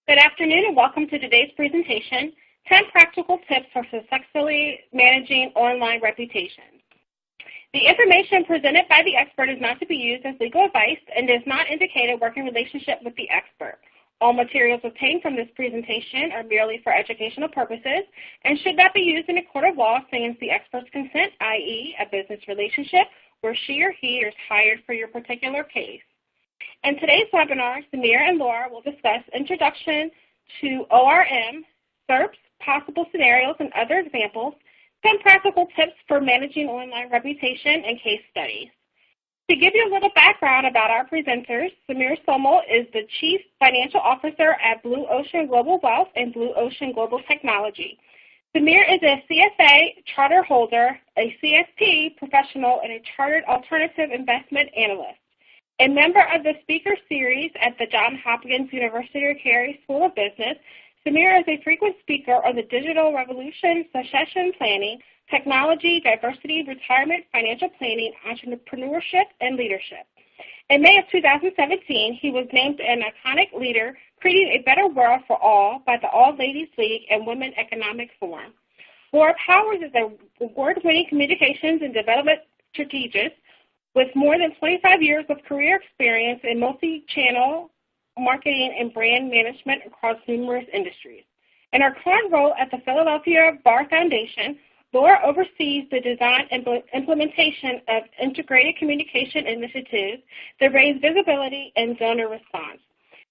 Good afternoon and welcome to today's presentation, 10 Practical Tips for Successfully Managing Online Reputations. The information presented by the expert is not to be used as legal advice and does not indicate a working relationship with the expert. All materials obtained from this presentation are merely for educational purposes and should not be used in a court of law sans the expert's consent, i.e. a business relationship where she or he is hired for your particular case. In today's webinar, Sameer and Laura will discuss Introduction to ORM, SERPS, Possible Scenarios and Other Examples, 10 Practical Tips for Managing Online Reputation, and Case Studies. To give you a little background about our presenters, Sameer Somal is the Chief Financial Officer at Blue Ocean Global Wealth and Blue Ocean Global Technology. Sameer is a CFA charter holder, a CSP professional, and a chartered alternative investment analyst. A member of the speaker series at the Johns Hopkins University Carey School of Business, Sameer is a frequent speaker on the digital revolution, succession planning, technology, diversity, retirement, financial planning, entrepreneurship, and leadership. In May of 2017, he was named an iconic leader, creating a better world for all by the All Ladies League and Women Economic Forum. Laura Powers is an award-winning communications and development strategist with more than 25 years of career experience in multi-channel marketing and brand management across numerous industries. In her current role at the Philadelphia Bar Foundation, Laura oversees the design and implementation of integrated communication initiatives that raise visibility and donor response.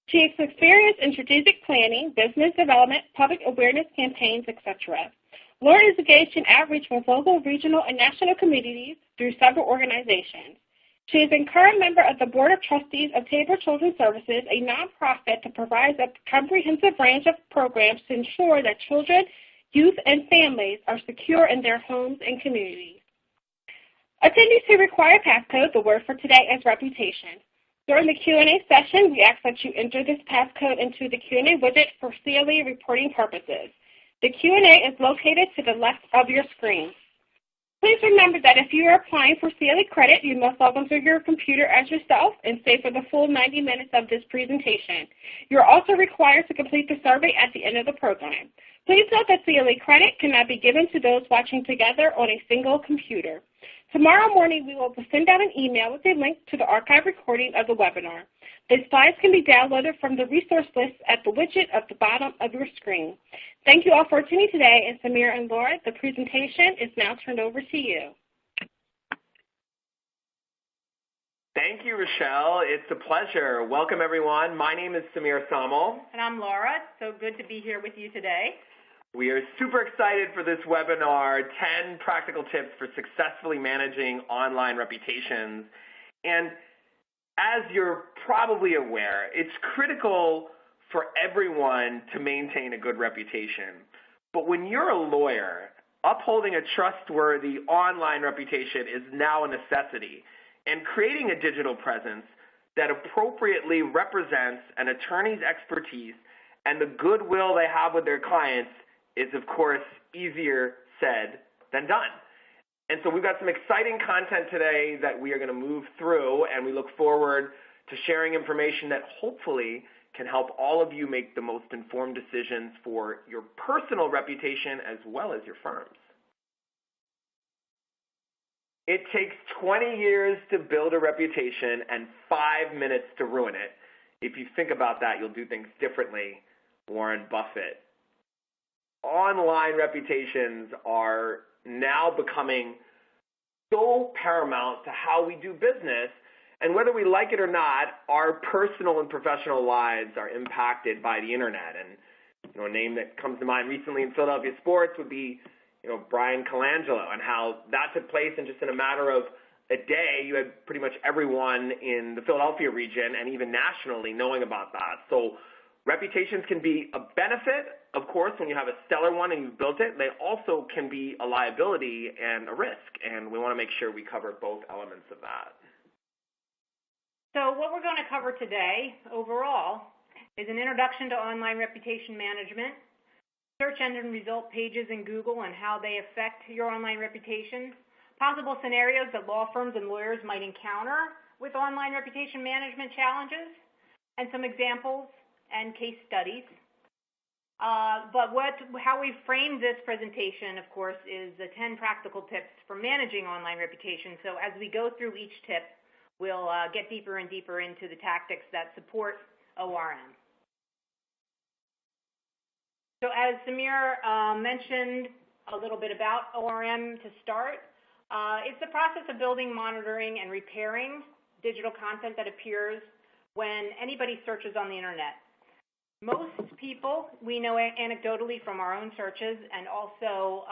She has experience in strategic planning, business development, public awareness campaigns, etc. Laura is engaged in outreach with local, regional, and national communities through several organizations. She is a current member of the Board of Trustees of Tabor Children's Services, a nonprofit that provides a comprehensive range of programs to ensure that children, youth, and families are secure in their homes and communities. Attendees who require passcode, the word for today is reputation. During the Q&A session, we ask that you enter this passcode into the Q&A widget for CLE reporting purposes. The Q&A is located to the left of your screen. Please remember that if you are applying for CLE credit, you must log onto your computer as yourself and stay for the full 90 minutes of this presentation. You are also required to complete the survey at the end of the program. Please note that CLE credit cannot be given to those watching together on a single computer. Tomorrow morning, we will send out an email with a link to the archive recording of the webinar. The slides can be downloaded from the resource list at the widget at the bottom of your screen. Thank you all for attending today, and Sameer and Laura, the presentation is now turned over to you. Thank you, Rochelle. It's a pleasure. Welcome, everyone. My name is Sameer Somal. And I'm Laura. So good to be here with you today. We are super excited for this webinar, 10 Practical Tips for Successfully Managing Online Reputations. And as you're probably aware, it's critical for everyone to maintain a good reputation. But when you're a lawyer, upholding a trustworthy online reputation is now a necessity, and creating a digital presence that appropriately represents an attorney's expertise and the goodwill they have with their clients is, of course, easier said than done. And so we've got some exciting content today that we are going to move through, and we look forward to sharing information that hopefully can help all of you make the most informed decisions for your personal reputation as well as your firm's. It takes 20 years to build a reputation and 5 minutes to ruin it. If you think about that, you'll do things differently. Warren Buffett. Online reputations are now becoming so paramount to how we do business, and whether we like it or not, our personal and professional lives are impacted by the internet. And a name that comes to mind recently in Philadelphia sports would be Brian Colangelo, and how that took place, and just in a matter of a day, you had pretty much everyone in the Philadelphia region and even nationally knowing about that. So reputations can be a benefit, of course, when you have a stellar one and you've built it. They also can be a liability and a risk, and we want to make sure we cover both elements of that. So what we're going to cover today overall is an introduction to online reputation management, search engine result pages in Google and how they affect your online reputation, possible scenarios that law firms and lawyers might encounter with online reputation management challenges, and some examples and case studies But how we framed this presentation, of course, is the 10 practical tips for managing online reputation. So as we go through each tip, we'll get deeper and deeper into the tactics that support ORM. So as Sameer mentioned a little bit about ORM to start, it's the process of building, monitoring, and repairing digital content that appears when anybody searches on the internet. Most people, we know anecdotally from our own searches and also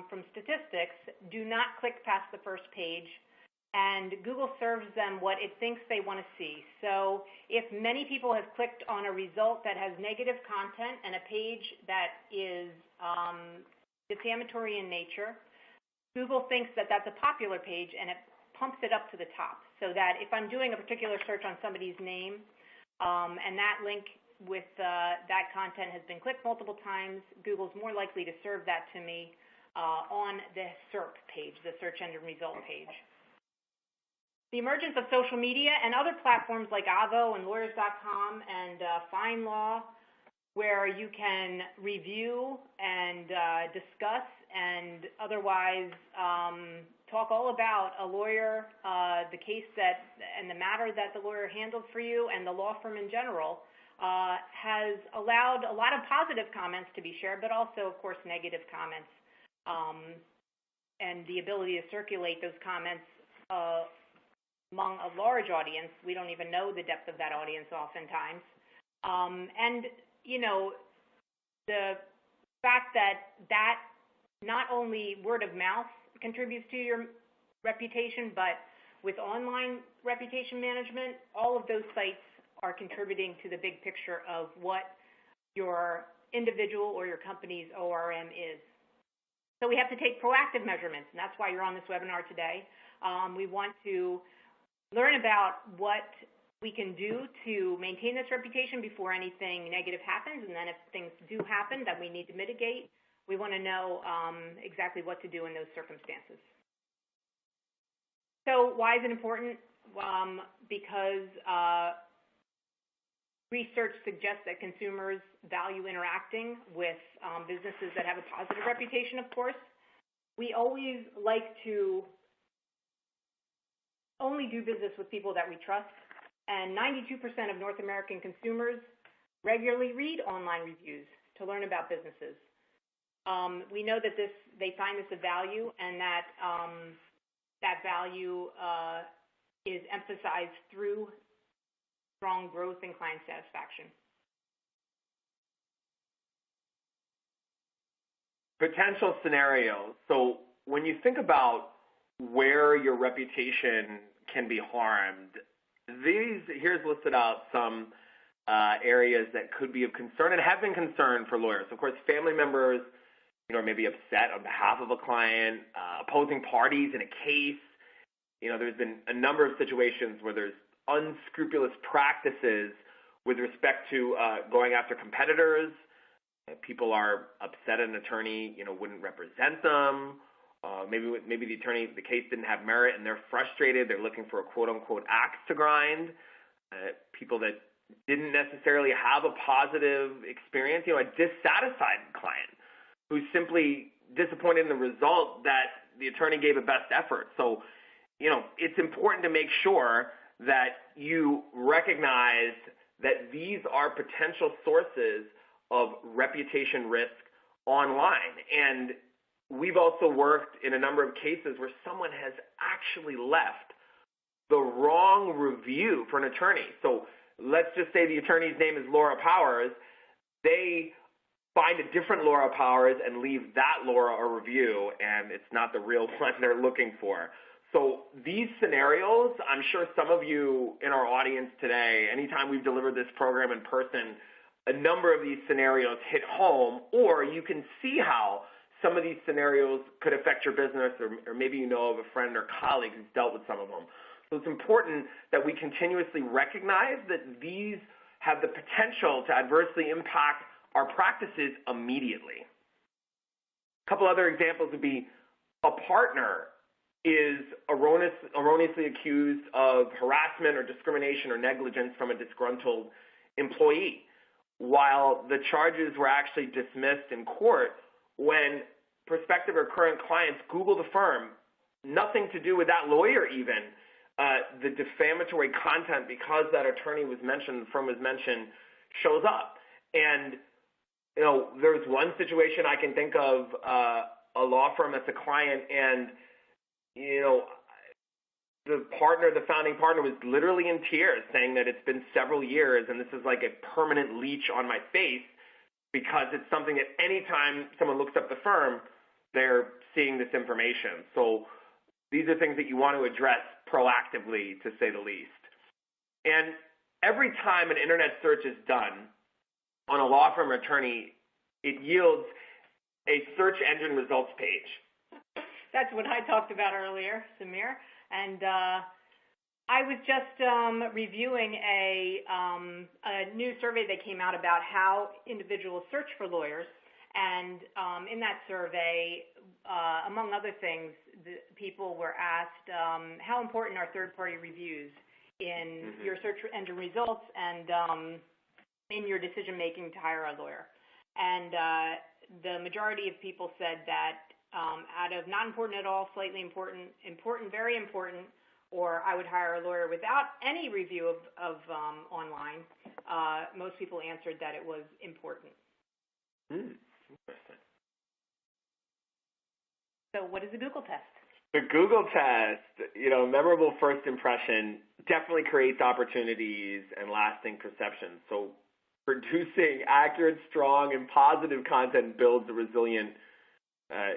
from statistics, do not click past the first page, and Google serves them what it thinks they want to see. So if many people have clicked on a result that has negative content and a page that is defamatory in nature, Google thinks that that's a popular page and it pumps it up to the top, so that if I'm doing a particular search on somebody's name and that link with that content has been clicked multiple times, Google's more likely to serve that to me on the SERP page, the search engine result page. The emergence of social media and other platforms like Avvo and lawyers.com and FindLaw, where you can review and discuss and otherwise talk all about a lawyer, the case and the matter that the lawyer handled for you and the law firm in general, has allowed a lot of positive comments to be shared, but also, of course, negative comments, and the ability to circulate those comments among a large audience. We don't even know the depth of that audience oftentimes. And, you know, the fact that not only word of mouth contributes to your reputation, but with online reputation management, all of those sites are contributing to the big picture of what your individual or your company's ORM is. So we have to take proactive measurements, and that's why you're on this webinar today. We want to learn about what we can do to maintain this reputation before anything negative happens, and then if things do happen that we need to mitigate, we want to know exactly what to do in those circumstances. So why is it important? Because research suggests that consumers value interacting with businesses that have a positive reputation, of course. We always like to only do business with people that we trust, and 92% of North American consumers regularly read online reviews to learn about businesses. We know that they find this of value, and that that value is emphasized through strong growth and client satisfaction. Potential scenarios. So when you think about where your reputation can be harmed, here's listed out some areas that could be of concern and have been concern for lawyers. Of course, family members, are maybe upset on behalf of a client, opposing parties in a case. There's been a number of situations where there's unscrupulous practices with respect to going after competitors. People are upset an attorney, wouldn't represent them. Maybe the case didn't have merit and they're frustrated. They're looking for a quote-unquote axe to grind. People that didn't necessarily have a positive experience, a dissatisfied client who's simply disappointed in the result that the attorney gave a best effort. So, it's important to make sure that you recognize that these are potential sources of reputation risk online. And we've also worked in a number of cases where someone has actually left the wrong review for an attorney. So let's just say the attorney's name is Laura Powers. They find a different Laura Powers and leave that Laura a review, and it's not the real one they're looking for. So these scenarios, I'm sure some of you in our audience today, anytime we've delivered this program in person, a number of these scenarios hit home, or you can see how some of these scenarios could affect your business, or maybe you know of a friend or colleague who's dealt with some of them. So it's important that we continuously recognize that these have the potential to adversely impact our practices immediately. A couple other examples would be a partner is erroneously accused of harassment or discrimination or negligence from a disgruntled employee. while the charges were actually dismissed in court when prospective or current clients Google the firm, nothing to do with that lawyer even, the defamatory content, because that attorney was mentioned, the firm was mentioned, shows up. And, you know, there's one situation I can think of, a law firm that's a client, and, you know, the founding partner was literally in tears saying that it's been several years and this is like a permanent leech on my face, because it's something that anytime someone looks up the firm, they're seeing this information. So these are things that you want to address proactively, to say the least. And every time an internet search is done on a law firm or attorney, it yields a search engine results page. That's what I talked about earlier, Sameer. And I was just reviewing a new survey that came out about how individuals search for lawyers. And in that survey, among other things, the people were asked how important are third-party reviews in your search engine results and in your decision-making to hire a lawyer. And the majority of people said that out of not important at all, slightly important, important, very important, or I would hire a lawyer without any review of online, most people answered that it was important. Interesting. So what is the Google test? The Google test, you know, memorable first impression definitely creates opportunities and lasting perceptions. So producing accurate, strong, and positive content builds a resilient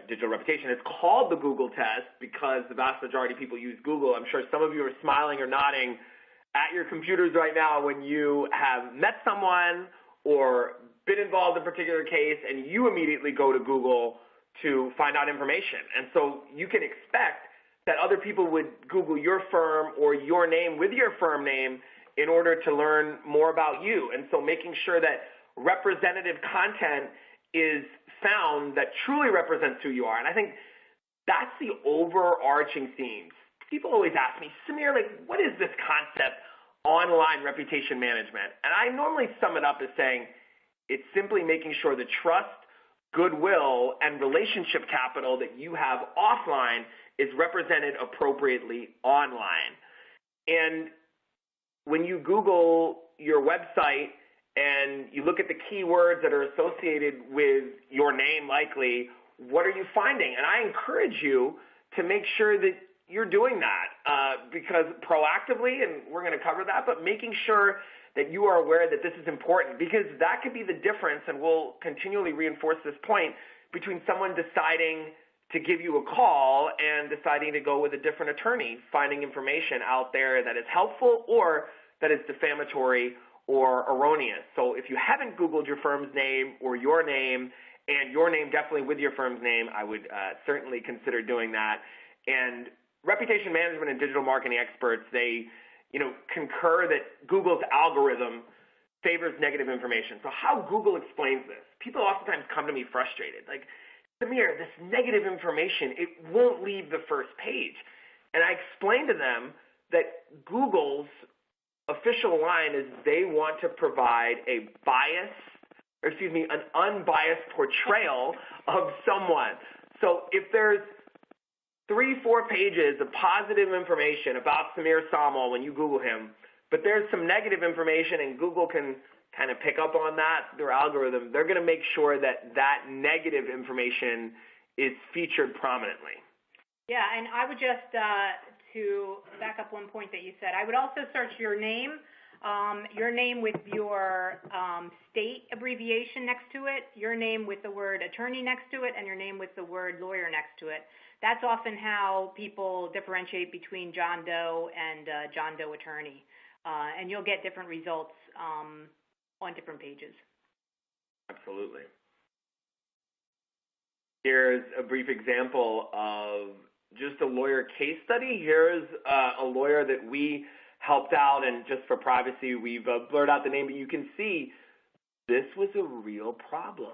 digital reputation. It's called the Google test because the vast majority of people use Google. I'm sure some of you are smiling or nodding at your computers right now when you have met someone or been involved in a particular case and you immediately go to Google to find out information. And so you can expect that other people would Google your firm or your name with your firm name in order to learn more about you. And so making sure that representative content is found that truly represents who you are. And I think that's the overarching theme. People always ask me, Sameer, like, what is this concept, online reputation management? And I normally sum it up as saying it's simply making sure the trust, goodwill, and relationship capital that you have offline is represented appropriately online. And when you Google your website and you look at the keywords that are associated with your name likely, what are you finding? And I encourage you to make sure that you're doing that because proactively, and we're going to cover that, but making sure that you are aware that this is important, because that could be the difference, and we'll continually reinforce this point, between someone deciding to give you a call and deciding to go with a different attorney, finding information out there that is helpful or that is defamatory or erroneous. So if you haven't Googled your firm's name or your name, and your name definitely with your firm's name, I would certainly consider doing that. And reputation management and digital marketing experts, they concur that Google's algorithm favors negative information. So how Google explains this, people oftentimes come to me frustrated, like, Sameer, this negative information, it won't leave the first page. And I explain to them that Google's official line is they want to provide an unbiased portrayal of someone. So if there's 3-4 pages of positive information about Sameer Somal when you Google him, but there's some negative information and Google can kind of pick up on that, their algorithm, they're going to make sure that that negative information is featured prominently. Yeah, and I would just, to back up one point that you said, I would also search your name with your state abbreviation next to it, your name with the word attorney next to it, and your name with the word lawyer next to it. That's often how people differentiate between John Doe and John Doe attorney. And you'll get different results on different pages. Absolutely. Here's a brief example of just a lawyer case study. Here's a lawyer that we helped out, and just for privacy, we've blurred out the name, but you can see this was a real problem.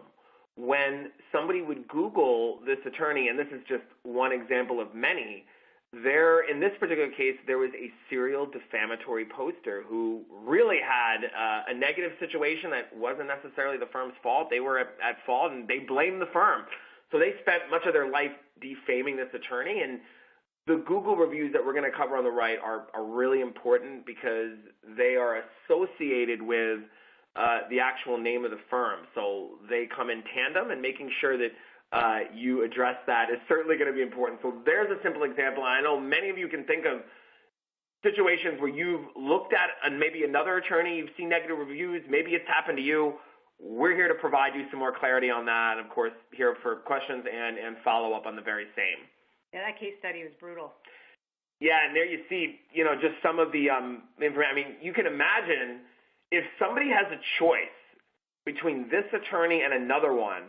When somebody would Google this attorney, and this is just one example of many, in this particular case, there was a serial defamatory poster who really had a negative situation that wasn't necessarily the firm's fault. They were at fault, and they blamed the firm. So they spent much of their life defaming this attorney, and the Google reviews that we're going to cover on the right are really important because they are associated with the actual name of the firm. So they come in tandem, and making sure that you address that is certainly going to be important. So there's a simple example. I know many of you can think of situations where you've looked at maybe another attorney, you've seen negative reviews, maybe it's happened to you. We're here to provide you some more clarity on that, and of course, here for questions and follow up on the very same. Yeah, that case study was brutal. Yeah, and there you see, just some of the information. I mean, you can imagine if somebody has a choice between this attorney and another one,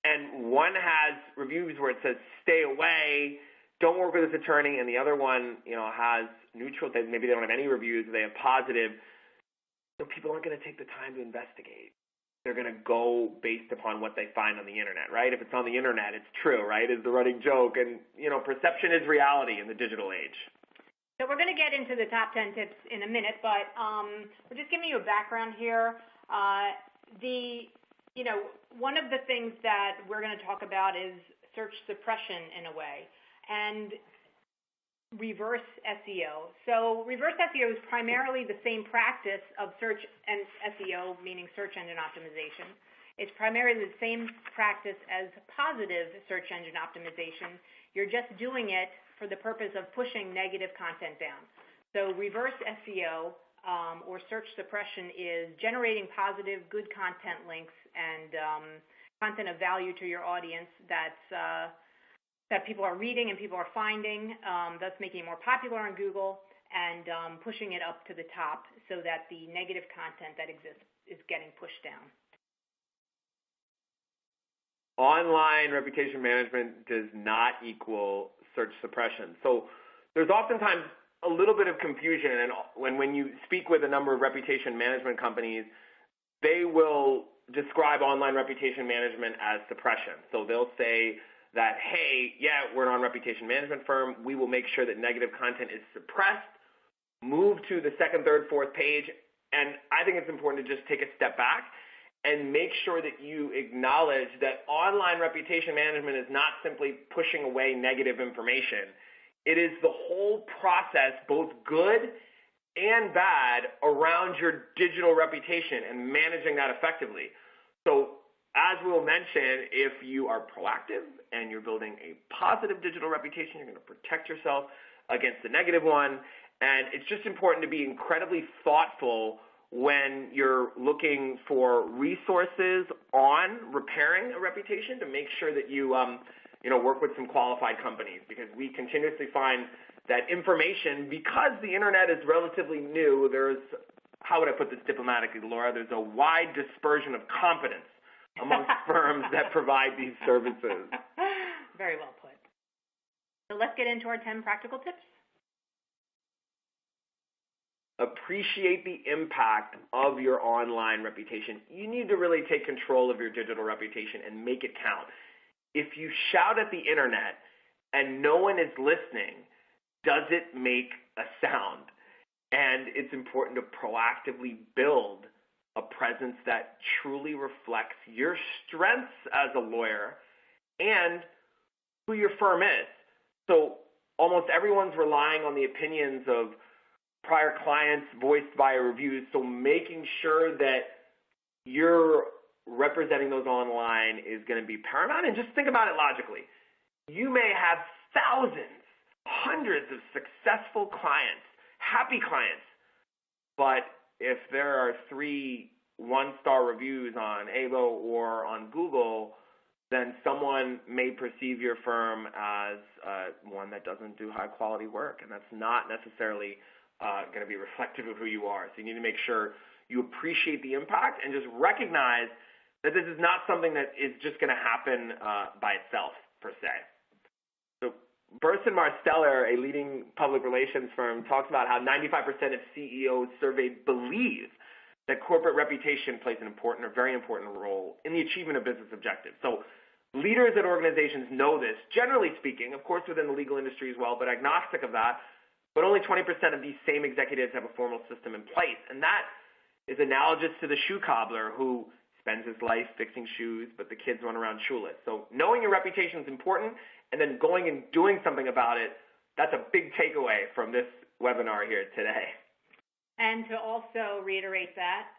and one has reviews where it says stay away, don't work with this attorney, and the other one, has neutral, maybe they don't have any reviews, they have positive, people aren't going to take the time to investigate. They're going to go based upon what they find on the internet, right? If it's on the internet, it's true, right, is the running joke. And, perception is reality in the digital age. So we're going to get into the top 10 tips in a minute, but we're just giving you a background here. One of the things that we're going to talk about is search suppression in a way, and reverse SEO. So reverse SEO is primarily the same practice of search and SEO, meaning search engine optimization. It's primarily the same practice as positive search engine optimization. You're just doing it for the purpose of pushing negative content down. So reverse SEO or search suppression is generating positive, good content links and content of value to your audience that people are reading and people are finding, thus making it more popular on Google and pushing it up to the top so that the negative content that exists is getting pushed down. Online reputation management does not equal search suppression. So there's oftentimes a little bit of confusion, and when you speak with a number of reputation management companies, they will describe online reputation management as suppression. So they'll say that, hey, yeah, we're an online reputation management firm. We will make sure that negative content is suppressed, move to the second, third, fourth page. And I think it's important to just take a step back and make sure that you acknowledge that online reputation management is not simply pushing away negative information. It is the whole process, both good and bad, around your digital reputation and managing that effectively. So as we'll mention, if you are proactive and you're building a positive digital reputation, you're going to protect yourself against the negative one. And it's just important to be incredibly thoughtful when you're looking for resources on repairing a reputation to make sure that you work with some qualified companies, because we continuously find that information, because the internet is relatively new, there's, how would I put this diplomatically, Laura, there's a wide dispersion of competence amongst firms that provide these services. Very well put. So let's get into our 10 practical tips. Appreciate the impact of your online reputation. You need to really take control of your digital reputation and make it count. If you shout at the internet and no one is listening, does it make a sound? And it's important to proactively build a presence that truly reflects your strengths as a lawyer and who your firm is. So almost everyone's relying on the opinions of prior clients voiced via reviews, so making sure that you're representing those online is going to be paramount. And just think about it logically. You may have thousands, hundreds of successful clients, happy clients, but if there are 3 one-star reviews on AVO or on Google, then someone may perceive your firm as one that doesn't do high-quality work, and that's not necessarily going to be reflective of who you are. So you need to make sure you appreciate the impact and just recognize that this is not something that is just going to happen by itself, per se. So Burson Marsteller, a leading public relations firm, talks about how 95% of CEOs surveyed believe that corporate reputation plays an important or very important role in the achievement of business objectives. So Leaders at organizations know this, generally speaking, of course within the legal industry as well, but agnostic of that, but only 20% of these same executives have a formal system in place. And that is analogous to the shoe cobbler who spends his life fixing shoes, but the kids run around shoeless. So knowing your reputation is important, and then going and doing something about it, that's a big takeaway from this webinar here today. And to also reiterate that,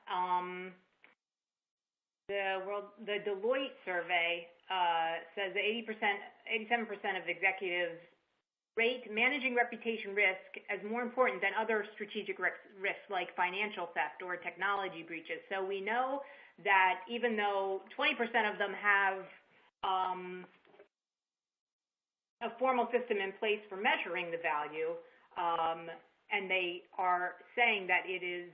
the Deloitte survey says that 87% of executives rate managing reputation risk as more important than other strategic risks like financial theft or technology breaches. So we know that even though 20% of them have a formal system in place for measuring the value, and they are saying that it is,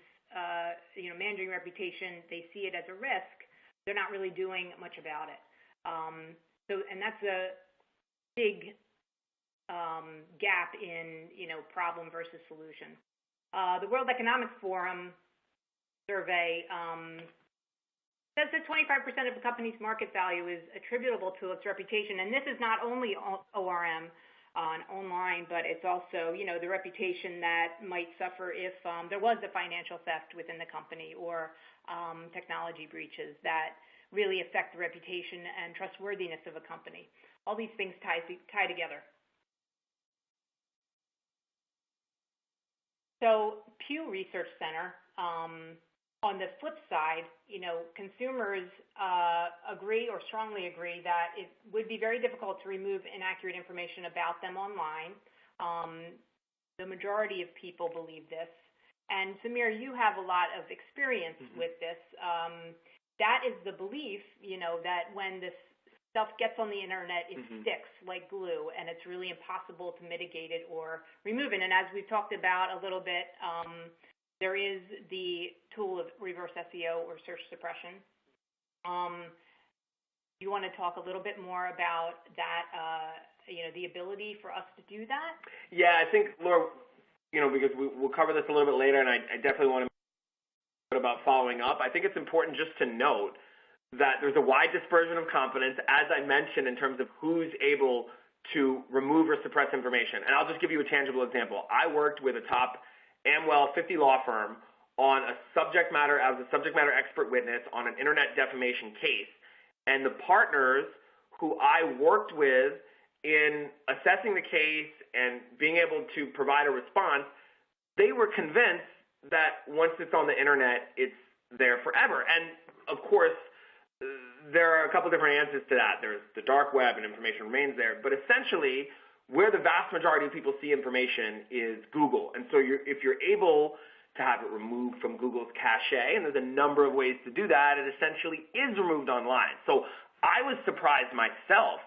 managing reputation, they see it as a risk, they're not really doing much about it. And that's a big gap in, problem versus solution. The World Economic Forum survey says that 25% of the company's market value is attributable to its reputation, and this is not only ORM online, but it's also, the reputation that might suffer if there was a financial theft within the company or technology breaches that really affect the reputation and trustworthiness of a company. All these things tie together. So Pew Research Center, on the flip side, consumers agree or strongly agree that it would be very difficult to remove inaccurate information about them online. The majority of people believe this. And Sameer, you have a lot of experience with this. That is the belief, that when this stuff gets on the internet, it sticks like glue, and it's really impossible to mitigate it or remove it. And as we've talked about a little bit, there is the tool of reverse SEO or search suppression. You want to talk a little bit more about that, the ability for us to do that? Yeah, I think, Laura, because we'll cover this a little bit later, and I definitely want to talk about following up. I think it's important just to note that there's a wide dispersion of competence, as I mentioned, in terms of who's able to remove or suppress information. And I'll just give you a tangible example. I worked with a top Amwell 50 law firm on a subject matter expert witness on an internet defamation case. And the partners who I worked with in assessing the case and being able to provide a response, they were convinced that once it's on the internet, it's there forever. And of course, there are a couple different answers to that. There's the dark web, and information remains there. But essentially, where the vast majority of people see information is Google. And so if you're able to have it removed from Google's cache, and there's a number of ways to do that, it essentially is removed online. So I was surprised myself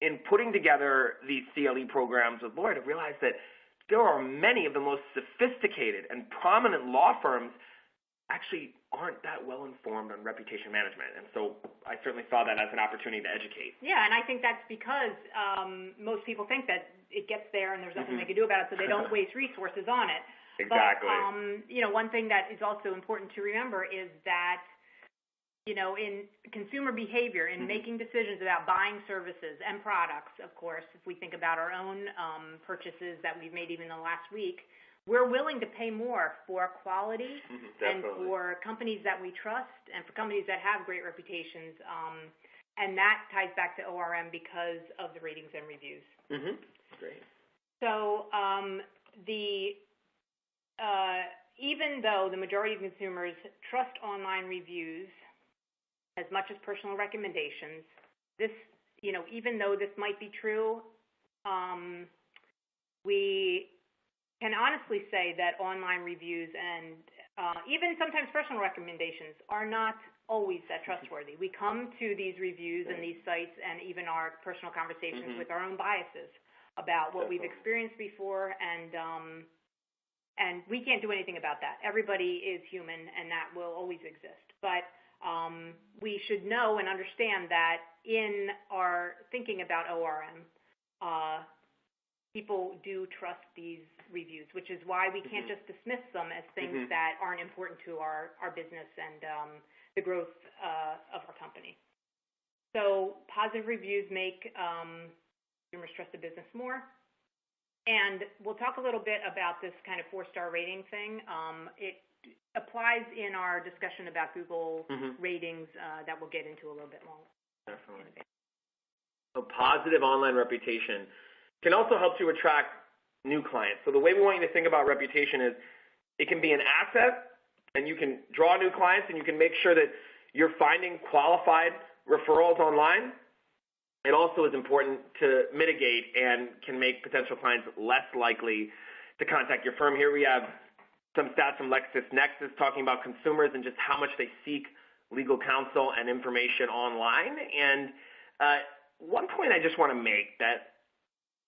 in putting together these CLE programs with Laura to realize that there are many of the most sophisticated and prominent law firms actually aren't that well informed on reputation management. And so I certainly saw that as an opportunity to educate. Yeah, and I think that's because most people think that it gets there and there's nothing they can do about it, so they don't waste resources on it. Exactly. But, one thing that is also important to remember is that, in consumer behavior, in making decisions about buying services and products, of course, if we think about our own purchases that we've made even in the last week, we're willing to pay more for quality and for companies that we trust and for companies that have great reputations. And that ties back to ORM because of the ratings and reviews. Great. So even though the majority of consumers trust online reviews as much as personal recommendations, this, even though this might be true, we can honestly say that online reviews and even sometimes personal recommendations are not always that trustworthy. We come to these reviews and these sites and even our personal conversations with our own biases about what we've experienced before, and we can't do anything about that. Everybody is human, and that will always exist. But we should know and understand that in our thinking about ORM, people do trust these reviews, which is why we can't just dismiss them as things that aren't important to our business and the growth of our company. So positive reviews make consumers trust the business more. And we'll talk a little bit about this kind of 4-star rating thing. It applies in our discussion about Google ratings that we'll get into a little bit longer. Definitely. So positive online reputation can also help you attract new clients. So the way we want you to think about reputation is it can be an asset, and you can draw new clients, and you can make sure that you're finding qualified referrals online. It also is important to mitigate and can make potential clients less likely to contact your firm. Here we have some stats from LexisNexis talking about consumers and just how much they seek legal counsel and information online. And one point I just want to make, that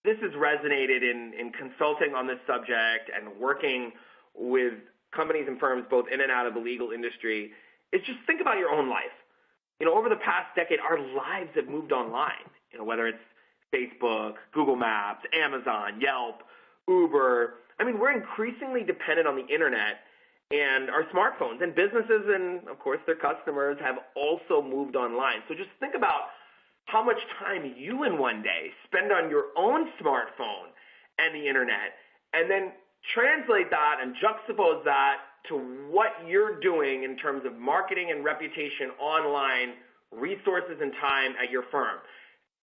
this has resonated in consulting on this subject and working with companies and firms both in and out of the legal industry, is just think about your own life. Over the past decade, our lives have moved online, whether it's Facebook, Google Maps, Amazon, Yelp, Uber. I mean, we're increasingly dependent on the internet and our smartphones, and businesses and, of course, their customers have also moved online. So just think about how much time you in one day spend on your own smartphone and the internet, and then translate that and juxtapose that to what you're doing in terms of marketing and reputation online, resources and time at your firm.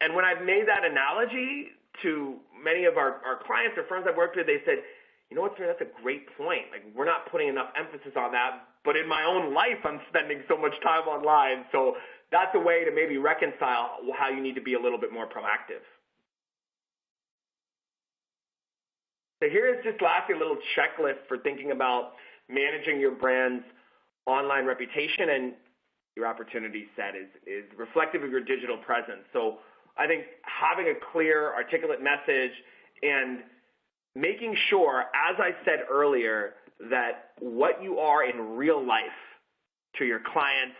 And when I've made that analogy to many of our clients or firms I've worked with, they said, you know what, sir, that's a great point. Like, we're not putting enough emphasis on that, but in my own life, I'm spending so much time online. So that's a way to maybe reconcile how you need to be a little bit more proactive. So here is just lastly a little checklist for thinking about managing your brand's online reputation, and your opportunity set is reflective of your digital presence. So I think having a clear, articulate message and making sure, as I said earlier, that what you are in real life to your clients,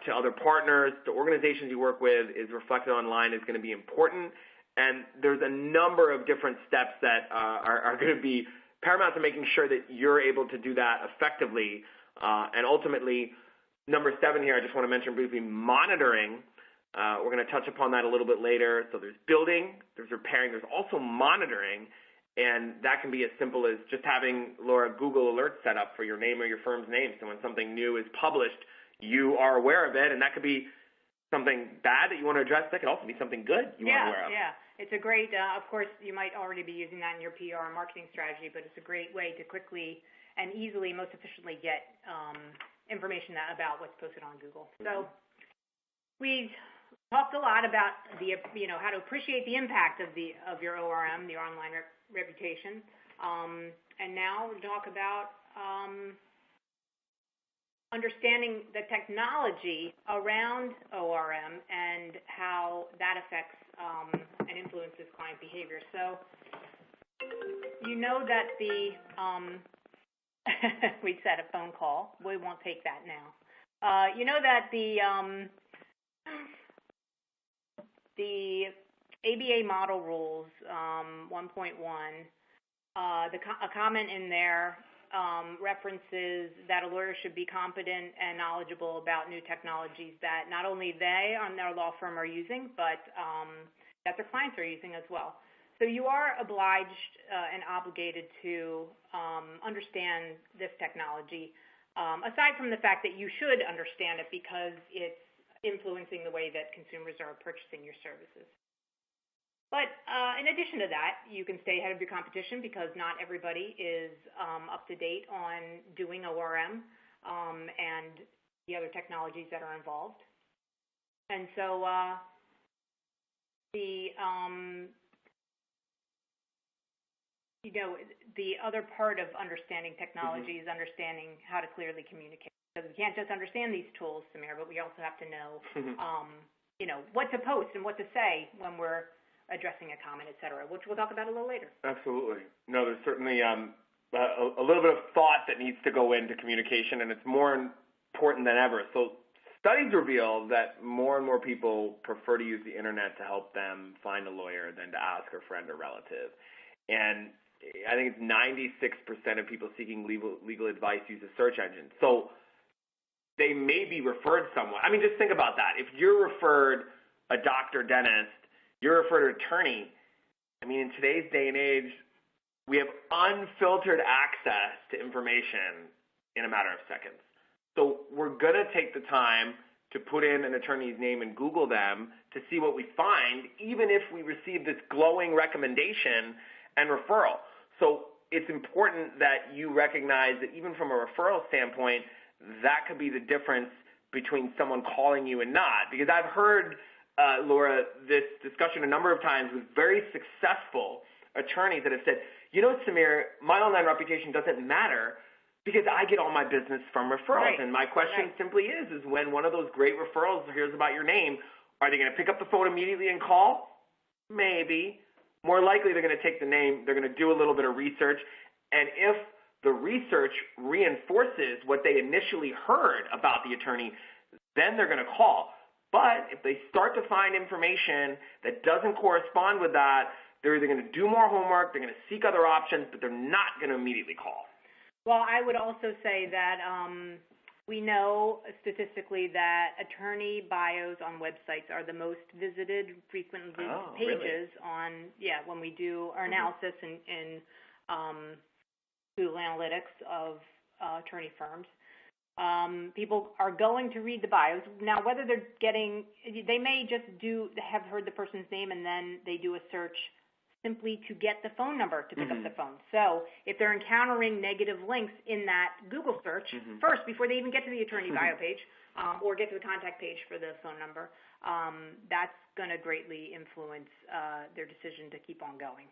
to other partners, to organizations you work with is reflected online is going to be important. And there's a number of different steps that are going to be paramount to making sure that you're able to do that effectively. And ultimately, number 7 here, I just want to mention briefly, monitoring. We're going to touch upon that a little bit later. So there's building, there's repairing, there's also monitoring. And that can be as simple as just having, Laura, Google Alerts set up for your name or your firm's name. So when something new is published, you are aware of it. And that could be something bad that you want to address. That could also be something good you want to aware of. Yeah. It's a great, of course, you might already be using that in your PR and marketing strategy, but it's a great way to quickly and easily, most efficiently get information about what's posted on Google. So we talked a lot about how to appreciate the impact of your ORM, your online reputation, and now we'll talk about understanding the technology around ORM and how that affects and influences client behavior. So you know that we set a phone call. We won't take that now. You know that the ABA model rules 1.1, a comment in there references that a lawyer should be competent and knowledgeable about new technologies that not only they and their law firm are using, but that their clients are using as well. So you are obliged and obligated to understand this technology, aside from the fact that you should understand it because it's influencing the way that consumers are purchasing your services. But in addition to that, you can stay ahead of your competition because not everybody is up to date on doing ORM and the other technologies that are involved. And so the other part of understanding technology is understanding how to clearly communicate. Because we can't just understand these tools, Sameer, but we also have to know, what to post and what to say when we're addressing a comment, et cetera, which we'll talk about a little later. Absolutely. No, there's certainly a little bit of thought that needs to go into communication, and it's more important than ever. So studies reveal that more and more people prefer to use the internet to help them find a lawyer than to ask a friend or relative. And I think it's 96% of people seeking legal advice use a search engine. So they they may be referred someone. I mean, just think about that. If you're referred a doctor, dentist, you're referred an attorney, I mean, in today's day and age, we have unfiltered access to information in a matter of seconds. So we're going to take the time to put in an attorney's name and Google them to see what we find, even if we receive this glowing recommendation and referral. So it's important that you recognize that even from a referral standpoint, that could be the difference between someone calling you and not. Because I've heard, Laura, this discussion a number of times with very successful attorneys that have said, you know, Sameer, my online reputation doesn't matter because I get all my business from referrals. Right. And my question simply is when one of those great referrals hears about your name, are they going to pick up the phone immediately and call? Maybe. More likely they're going to take the name, they're going to do a little bit of research, and if the research reinforces what they initially heard about the attorney, then they're going to call. But if they start to find information that doesn't correspond with that, they're either going to do more homework, they're going to seek other options, but they're not going to immediately call. Well, I would also say that we know statistically that attorney bios on websites are the most visited, frequently visited pages on, when we do our analysis in Google Analytics of attorney firms. People are going to read the bios. Now, whether they're getting, they may just have heard the person's name and then they do a search simply to get the phone number to pick up the phone. So if they're encountering negative links in that Google search, first, before they even get to the attorney bio page or get to the contact page for the phone number, that's going to greatly influence their decision to keep on going.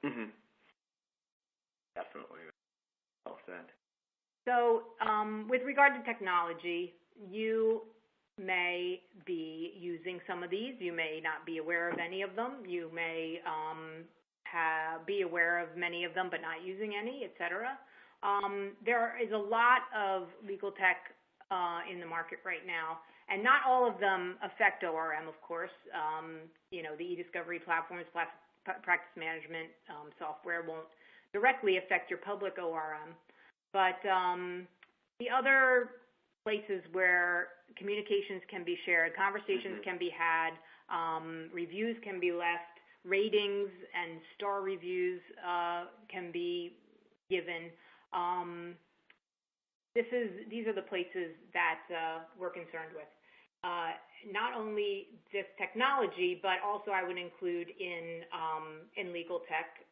Definitely. Well said. So with regard to technology, you may be using some of these. You may not be aware of any of them. You may be aware of many of them but not using any, etc. There is a lot of legal tech in the market right now, and not all of them affect ORM, of course. The e-discovery platforms, practice management software won't directly affect your public ORM. But the other places where communications can be shared, conversations can be had, reviews can be left, ratings and star reviews can be given. These are the places that we're concerned with. Not only just technology, but also I would include in legal tech.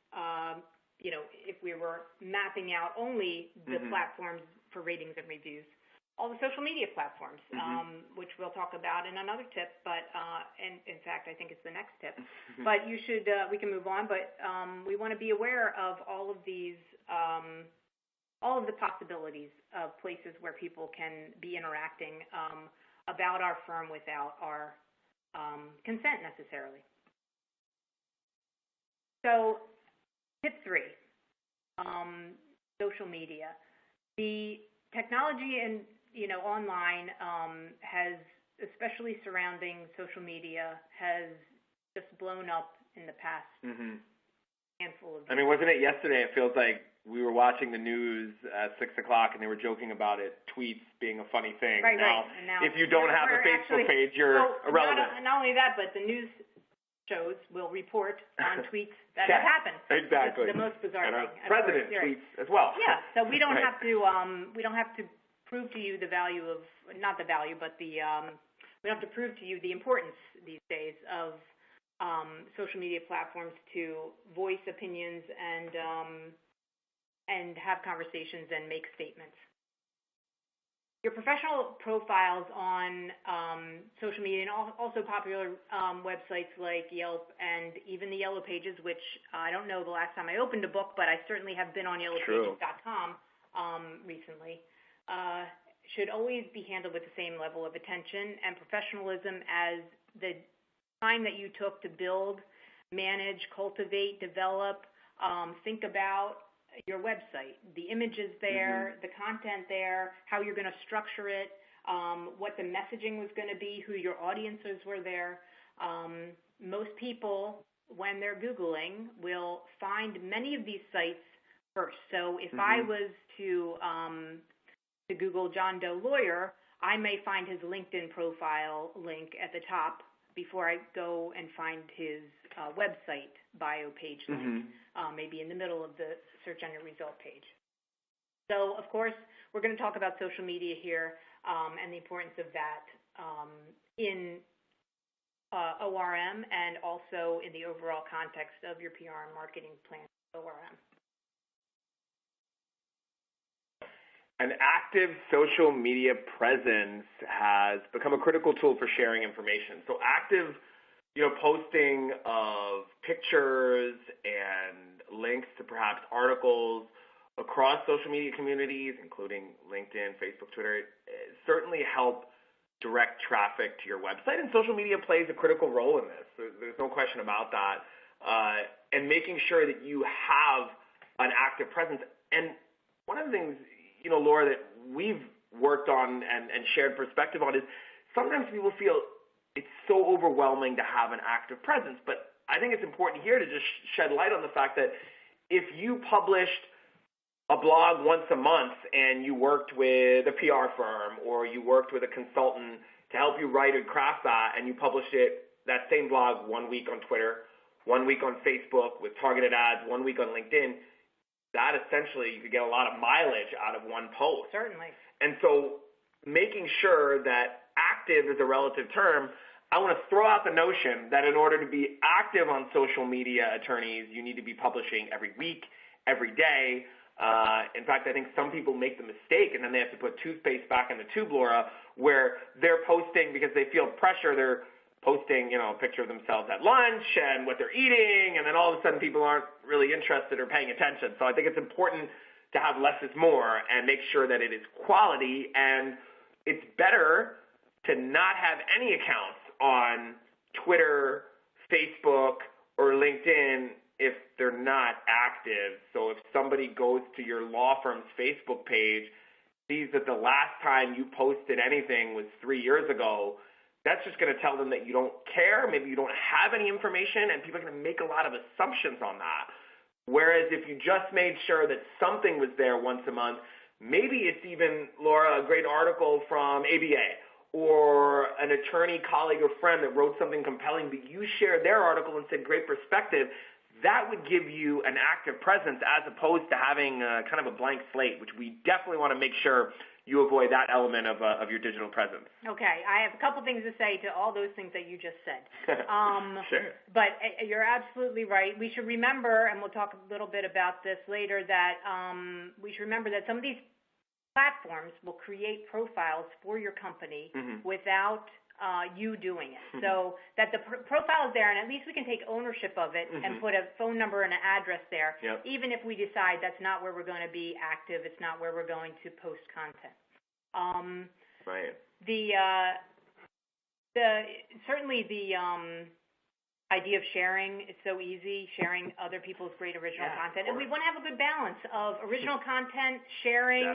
If we were mapping out only the platforms for ratings and reviews, all the social media platforms, which we'll talk about in another tip, but in fact, I think it's the next tip. But we can move on, but we want to be aware of all of these, all of the possibilities of places where people can be interacting about our firm without our consent necessarily. So, tip 3, social media. The technology and online has, especially surrounding social media, has just blown up in the past handful of years. I mean, wasn't it yesterday? It feels like we were watching the news at 6 o'clock and they were joking about it, tweets being a funny thing. Right, now, if you don't have a Facebook page, you're irrelevant. Not only that, but the news shows will report on tweets that have happened. Exactly. It's the most bizarre thing. And our president tweets as well. Yeah, so we don't have to prove to you the value of, not the value, but we have to prove to you the importance these days of social media platforms to voice opinions and have conversations and make statements. Your professional profiles on social media and also popular websites like Yelp and even the Yellow Pages, which I don't know the last time I opened a book, but I certainly have been on yellowpages.com recently, should always be handled with the same level of attention and professionalism as the time that you took to build, manage, cultivate, develop, think about your website, the images there, the content there, how you're going to structure it, what the messaging was going to be, who your audiences were there. Most people, when they're Googling, will find many of these sites first. So if I was to Google John Doe lawyer, I may find his LinkedIn profile link at the top before I go and find his website bio page link, maybe in the middle of the search engine result page. So, of course, we're going to talk about social media here and the importance of that in ORM and also in the overall context of your PR and marketing plan ORM. An active social media presence has become a critical tool for sharing information. So active, posting of pictures and links to perhaps articles across social media communities, including LinkedIn, Facebook, Twitter, certainly help direct traffic to your website. And social media plays a critical role in this. There's no question about that. And making sure that you have an active presence. And one of the things, Laura, that we've worked on and shared perspective on is sometimes people feel it's so overwhelming to have an active presence. But I think it's important here to just shed light on the fact that if you published a blog once a month and you worked with a PR firm or you worked with a consultant to help you write and craft that, and you published that same blog 1 week on Twitter, 1 week on Facebook with targeted ads, 1 week on LinkedIn, that essentially you could get a lot of mileage out of one post. Certainly. And so making sure that active is a relative term, I want to throw out the notion that in order to be active on social media, attorneys, you need to be publishing every week, every day. In fact, I think some people make the mistake and then they have to put toothpaste back in the tube, Laura, where they're posting because they feel pressure. They're posting, a picture of themselves at lunch and what they're eating, and then all of a sudden people aren't really interested or paying attention. So I think it's important to have less is more and make sure that it is quality, and it's better to not have any accounts on Twitter, Facebook, or LinkedIn if they're not active. So if somebody goes to your law firm's Facebook page, sees that the last time you posted anything was 3 years ago, that's just going to tell them that you don't care, maybe you don't have any information, and people are going to make a lot of assumptions on that. Whereas if you just made sure that something was there once a month, maybe it's even, Laura, a great article from ABA or an attorney, colleague, or friend that wrote something compelling, but you shared their article and said, great perspective. That would give you an active presence as opposed to having kind of a blank slate, which we definitely want to make sure you avoid that element of your digital presence. Okay. I have a couple things to say to all those things that you just said. Sure. But you're absolutely right. We should remember, and we'll talk a little bit about this later, that we should remember that some of these platforms will create profiles for your company without you doing it. So that the profile is there, and at least we can take ownership of it and put a phone number and an address there, even if we decide that's not where we're going to be active, it's not where we're going to post content. Right. Certainly the idea of sharing is so easy, sharing other people's great original content, and we want to have a good balance of original content, sharing,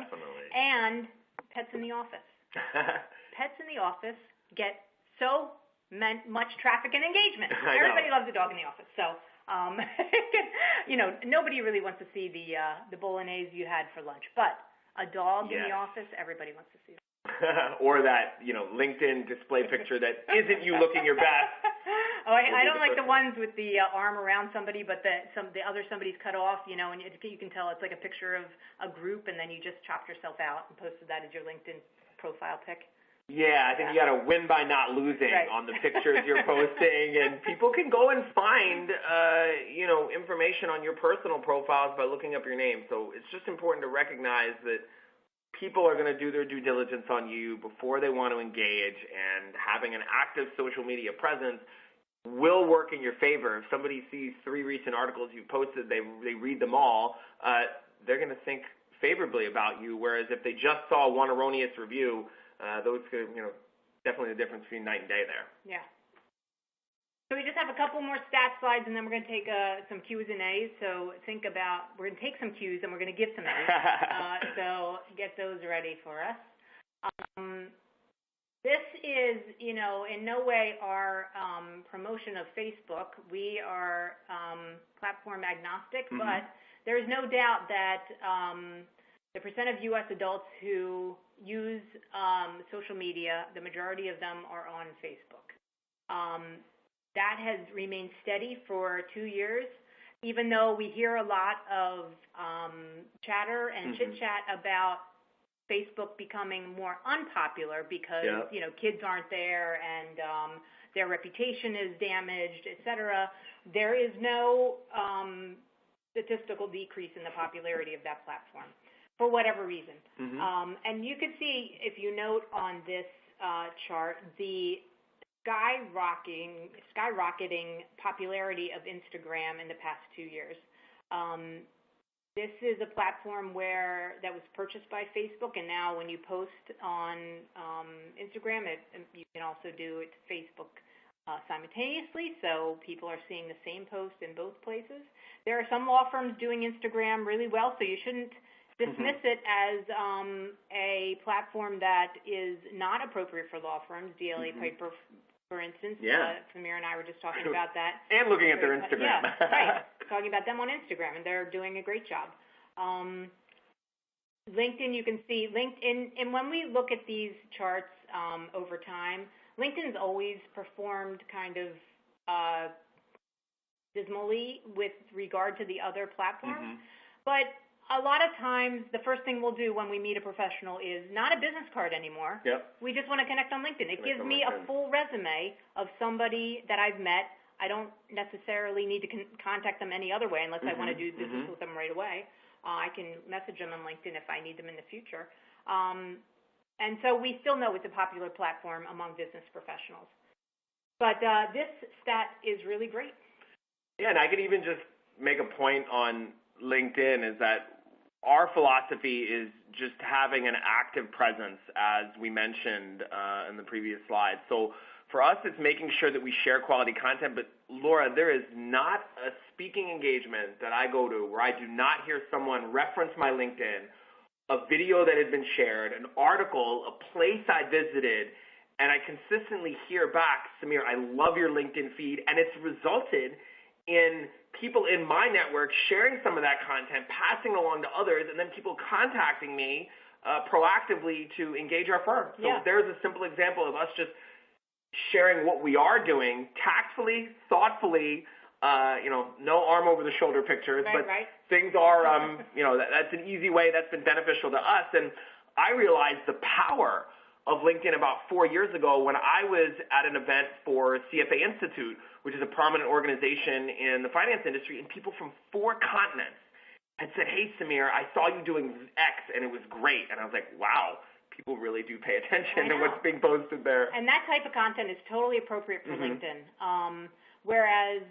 and pets in the office. Pets in the office get so much traffic and engagement. Everybody loves a dog in the office. So, nobody really wants to see the bolognese you had for lunch. But a dog in the office, everybody wants to see that. Or that, LinkedIn display picture that isn't you looking your best. Oh, I don't like the ones with the arm around somebody, but the other somebody's cut off, and you can tell it's like a picture of a group, and then you just chopped yourself out and posted that as your LinkedIn profile pic. Yeah, I think you got to win by not losing on the pictures you're posting, and people can go and find, information on your personal profiles by looking up your name. So it's just important to recognize that people are going to do their due diligence on you before they want to engage, and having an active social media presence will work in your favor. If somebody sees 3 recent articles you posted, they read them all, they're going to think favorably about you, whereas if they just saw one erroneous review, those could, definitely the difference between night and day there. Yeah. So we just have a couple more stat slides, and then we're going to take some Q's and A's. So we're going to take some Q's, and we're going to give some A's. So get those ready for us. This is, in no way our promotion of Facebook. We are platform agnostic, but there's no doubt that the percent of U.S. adults who use social media, the majority of them are on Facebook. That has remained steady for 2 years, even though we hear a lot of chatter and chit-chat about Facebook becoming more unpopular because, kids aren't there and their reputation is damaged, et cetera. There is no statistical decrease in the popularity of that platform for whatever reason. And you can see, if you note on this chart, the skyrocketing popularity of Instagram in the past 2 years. This is a platform that was purchased by Facebook, and now when you post on Instagram, you can also do it to Facebook simultaneously, so people are seeing the same post in both places. There are some law firms doing Instagram really well, so you shouldn't dismiss it as a platform that is not appropriate for law firms. DLA Piper, for instance, Sameer and I were just talking about that. And looking at their Instagram. Yeah, right. Talking about them on Instagram, and they're doing a great job. LinkedIn, you can see LinkedIn, and when we look at these charts over time, LinkedIn's always performed kind of dismally with regard to the other platforms. But a lot of times, the first thing we'll do when we meet a professional is not a business card anymore. We just want to connect on LinkedIn. It gives me a full resume of somebody that I've met. I don't necessarily need to contact them any other way unless I want to do business with them right away. I can message them on LinkedIn if I need them in the future. And so we still know it's a popular platform among business professionals. But this stat is really great. Yeah, and I could even just make a point on LinkedIn is that our philosophy is just having an active presence, as we mentioned in the previous slide. So for us, it's making sure that we share quality content. But Laura, there is not a speaking engagement that I go to where I do not hear someone reference my LinkedIn, a video that has been shared, an article, a place I visited, and I consistently hear back, Sameer, I love your LinkedIn feed, and it's resulted in people in my network sharing some of that content, passing along to others, and then people contacting me proactively to engage our firm. So there's a simple example of us just sharing what we are doing tactfully, thoughtfully, no arm over the shoulder pictures, but things are, that's an easy way that's been beneficial to us. And I realized the power of LinkedIn about 4 years ago when I was at an event for CFA Institute, which is a prominent organization in the finance industry, and people from 4 continents had said, hey, Sameer, I saw you doing X, and it was great. And I was like, wow, people really do pay attention to what's being posted there. And that type of content is totally appropriate for LinkedIn, whereas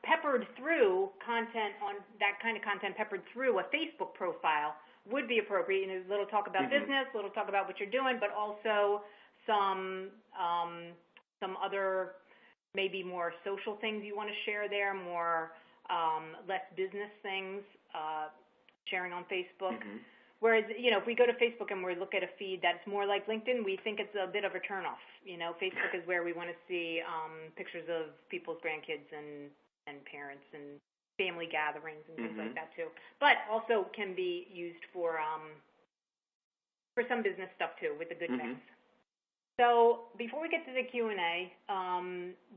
peppered through content on that kind of content peppered through a Facebook profile would be appropriate. A little talk about business, a little talk about what you're doing, but also some other maybe more social things you want to share there, more less business things, sharing on Facebook. Whereas, if we go to Facebook and we look at a feed that's more like LinkedIn, we think it's a bit of a turnoff. Facebook is where we want to see pictures of people's grandkids and parents and family gatherings and things like that too. But also can be used for some business stuff too, with a good mix. So before we get to the Q&A,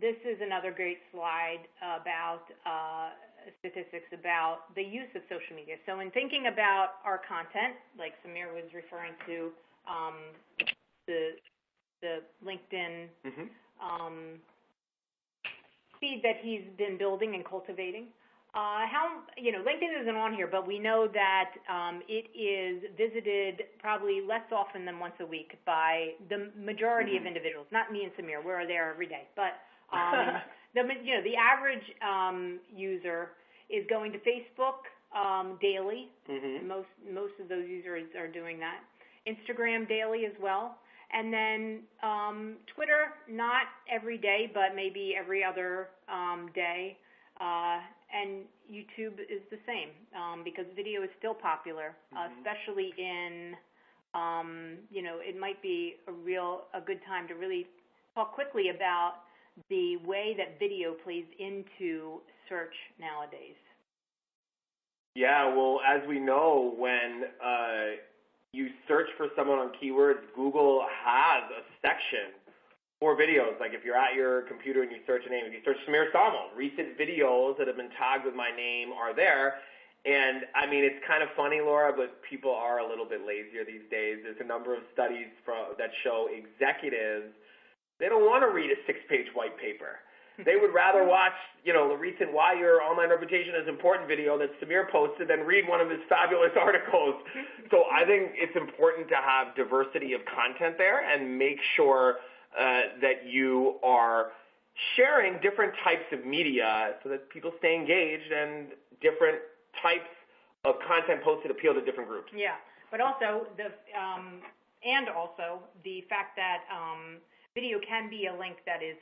this is another great slide about statistics about the use of social media. So in thinking about our content, like Sameer was referring to the LinkedIn feed that he's been building and cultivating, LinkedIn isn't on here, but we know that it is visited probably less often than once a week by the majority of individuals. Not me and Sameer, we're there every day, but the average user is going to Facebook daily. Most of those users are doing that. Instagram daily as well. And then Twitter, not every day, but maybe every other day. And YouTube is the same because video is still popular, especially in, it might be a good time to really talk quickly about the way that video plays into search nowadays. Yeah, well, as we know, when you search for someone on keywords, Google has a section for videos. Like if you're at your computer and you search a name, if you search Sameer Somal, recent videos that have been tagged with my name are there. And, I mean, it's kind of funny, Laura, but people are a little bit lazier these days. There's a number of studies that show executives, they don't want to read a 6-page white paper. They would rather watch, the recent Why Your Online Reputation is Important video that Sameer posted than read one of his fabulous articles. So I think it's important to have diversity of content there and make sure that you are sharing different types of media so that people stay engaged and different types of content posted appeal to different groups. Yeah, but also the fact that video can be a link that is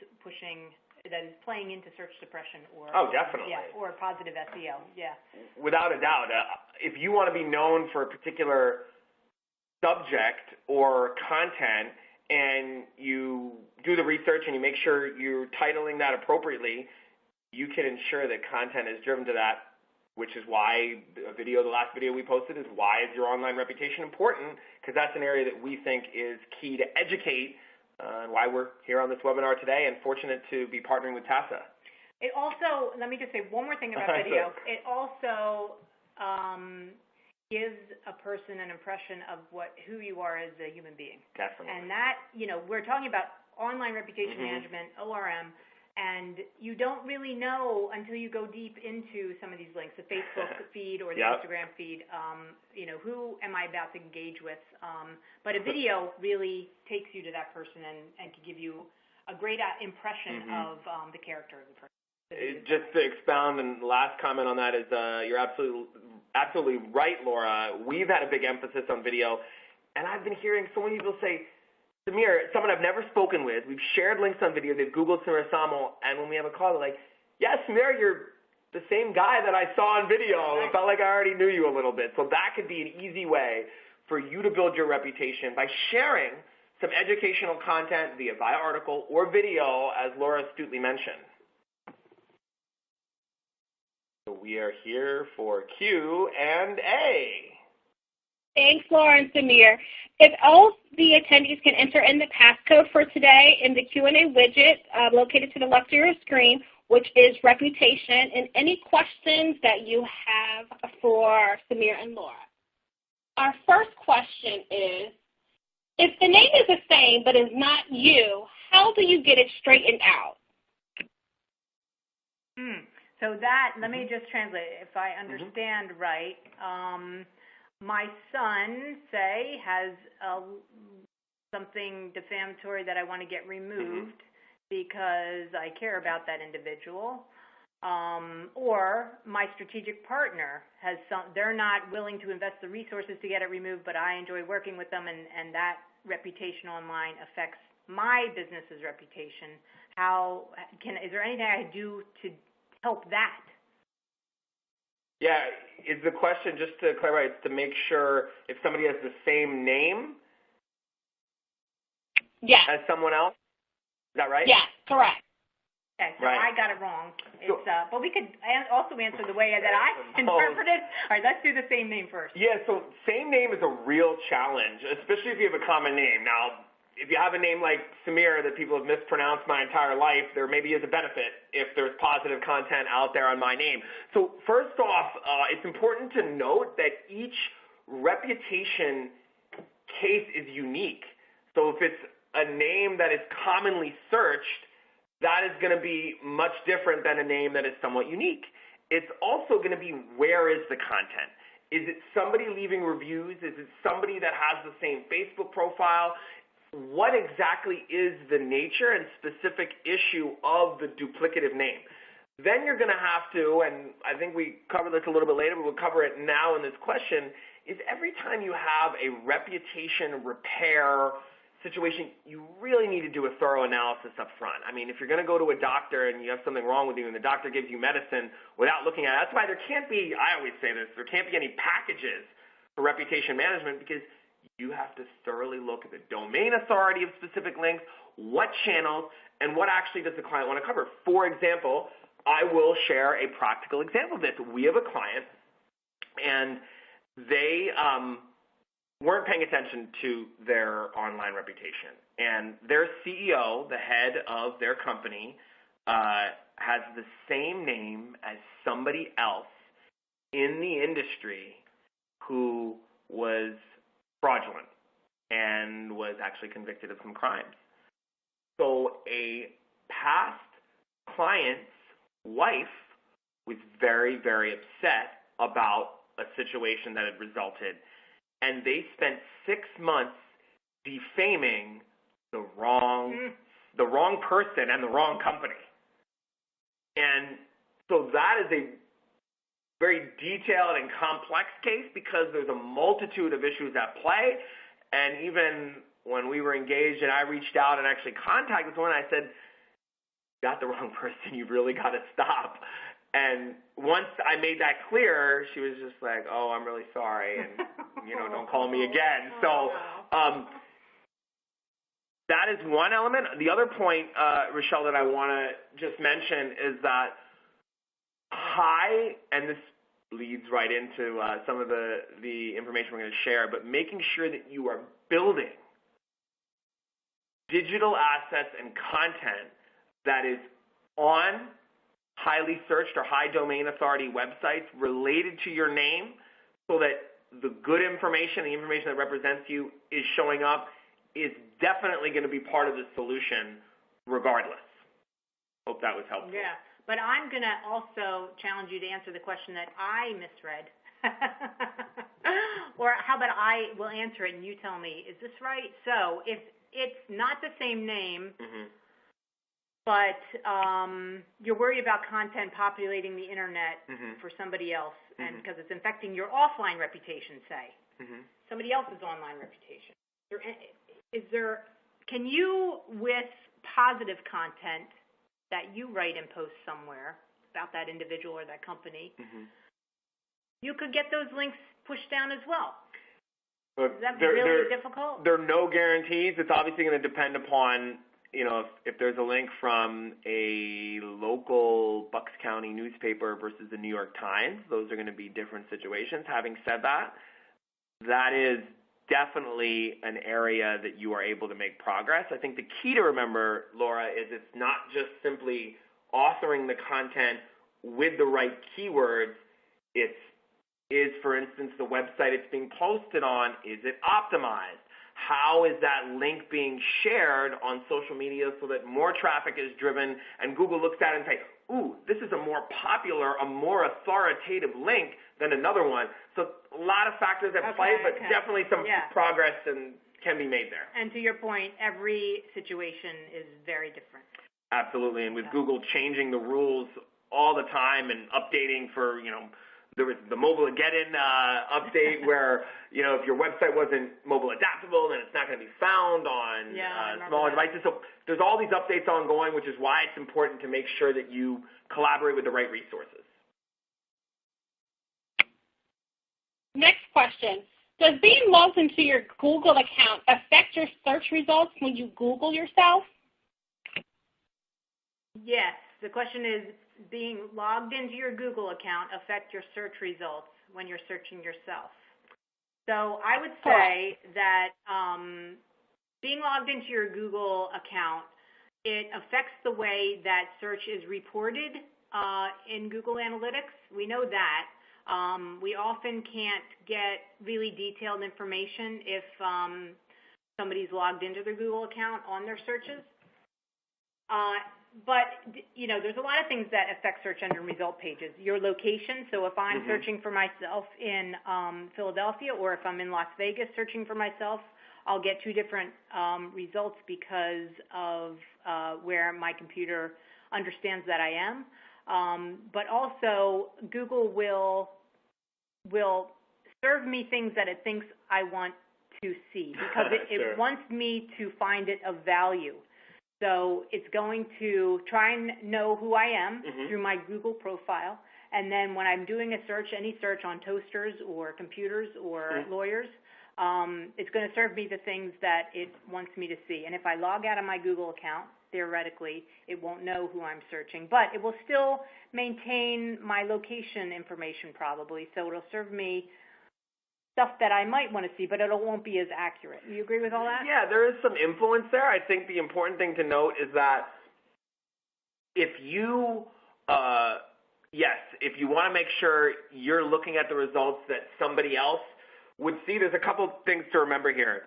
playing into search suppression or definitely. Yeah, or positive SEO. Yeah. Without a doubt, if you want to be known for a particular subject or content and you do the research and you make sure you're titling that appropriately, you can ensure that content is driven to that, which is why the last video we posted is why is your online reputation important, because that's an area that we think is key to educate and why we're here on this webinar today and fortunate to be partnering with TASA. It also, let me just say one more thing about video. It also gives a person an impression of who you are as a human being. Definitely. And that, we're talking about online reputation management, ORM, and you don't really know until you go deep into some of these links, the Facebook feed or the Instagram feed, who am I about to engage with? But a video really takes you to that person and can give you a great impression of the character of the person. Just to expound, and the last comment on that is you're absolutely right, Laura. We've had a big emphasis on video, and I've been hearing so many people say, Sameer, someone I've never spoken with, we've shared links on video, they've Googled Sameer Somal, and when we have a call, they're like, yeah, Sameer, you're the same guy that I saw on video. It felt like I already knew you a little bit. So that could be an easy way for you to build your reputation by sharing some educational content via article or video, as Laura astutely mentioned. So we are here for Q&A. Thanks, Laura and Sameer. If all the attendees can enter in the passcode for today in the Q&A widget located to the left of your screen, which is reputation, and any questions that you have for Sameer and Laura. Our first question is, if the name is the same but is not you, how do you get it straightened out? So that, let me just translate, if I understand right. My son, say, has something defamatory that I want to get removed because I care about that individual. Or my strategic partner has they're not willing to invest the resources to get it removed, but I enjoy working with them, and that reputation online affects my business's reputation. Is there anything I do to help that? Yeah, is the question, just to clarify, it's to make sure if somebody has the same name as someone else? Is that right? Yes, correct. Okay, so I got it wrong. But we could also answer the way that I interpreted. All right, let's do the same name first. Yeah, so same name is a real challenge, especially if you have a common name. Now, if you have a name like Sameer that people have mispronounced my entire life, there maybe is a benefit if there's positive content out there on my name. So first off, it's important to note that each reputation case is unique. So if it's a name that is commonly searched, that is going to be much different than a name that is somewhat unique. It's also going to be, where is the content? Is it somebody leaving reviews? Is it somebody that has the same Facebook profile? What exactly is the nature and specific issue of the duplicative name? Then you're going to have to, and I think we cover this a little bit later, but we'll cover it now in this question, is every time you have a reputation repair situation, you really need to do a thorough analysis up front. I mean, if you're going to go to a doctor and you have something wrong with you and the doctor gives you medicine without looking at it, that's why there can't be, I always say this, there can't be any packages for reputation management, because you have to thoroughly look at the domain authority of specific links, what channels, and what actually does the client want to cover. For example, I will share a practical example of this. We have a client And they weren't paying attention to their online reputation. And their CEO, the head of their company, has the same name as somebody else in the industry who was fraudulent and was actually convicted of some crimes. So a past client's wife was very, very upset about a situation that had resulted, and they spent 6 months defaming the wrong person and the wrong company. And so that is a very detailed and complex case because there's a multitude of issues at play. And even when we were engaged and I reached out and actually contacted someone, I said, "You got the wrong person. You really got to stop." And once I made that clear, she was just like, "Oh, I'm really sorry, and don't call me again." So that is one element. The other point, Rochelle, that I want to just mention is that and this leads right into some of the information we're going to share, but making sure that you are building digital assets and content that is on highly searched or high domain authority websites related to your name so that the good information, the information that represents you is showing up is definitely going to be part of the solution regardless. Hope that was helpful. Yeah, but I'm going to also challenge you to answer the question that I misread. Or how about I will answer it and you tell me, is this right? So if it's not the same name, but you're worried about content populating the internet for somebody else, and because it's infecting your offline reputation, say, somebody else's online reputation. Can you, with positive content that you write and post somewhere about that individual or that company, you could get those links pushed down as well? Is that really difficult? There are no guarantees. It's obviously going to depend upon, if there's a link from a local Bucks County newspaper versus the New York Times, those are going to be different situations. Having said that, that is definitely an area that you are able to make progress. I think the key to remember, Laura, is it's not just simply authoring the content with the right keywords. Is, for instance, the website it's being posted on, is it optimized? How is that link being shared on social media so that more traffic is driven and Google looks at it and says, "Ooh, this is a more popular, a more authoritative link than another one." So a lot of factors at play, but definitely some progress can be made there. And to your point, every situation is very different. Absolutely. And with Google changing the rules all the time and updating for, there was the mobile get-in update where, if your website wasn't mobile adaptable, then it's not going to be found on smaller devices. So there's all these updates ongoing, which is why it's important to make sure that you collaborate with the right resources. Next question. Does being logged into your Google account affect your search results when you Google yourself? Yes. The question is, being logged into your Google account affect your search results when you're searching yourself? So I would say that being logged into your Google account, it affects the way that search is reported in Google Analytics. We know that. We often can't get really detailed information if somebody's logged into their Google account on their searches. But, there's a lot of things that affect search engine result pages. Your location, so if I'm searching for myself in Philadelphia or if I'm in Las Vegas searching for myself, I'll get two different results because of where my computer understands that I am. But also, Google will serve me things that it thinks I want to see because it wants me to find it of value. So it's going to try and know who I am through my Google profile. And then when I'm doing a search, any search on toasters or computers or lawyers, it's going to serve me the things that it wants me to see. And if I log out of my Google account, theoretically, it won't know who I'm searching. But it will still maintain my location information probably, so it'll serve me stuff that I might want to see, but it won't be as accurate. You agree with all that? Yeah, there is some influence there. I think the important thing to note is that if you, if you want to make sure you're looking at the results that somebody else would see, there's a couple things to remember here.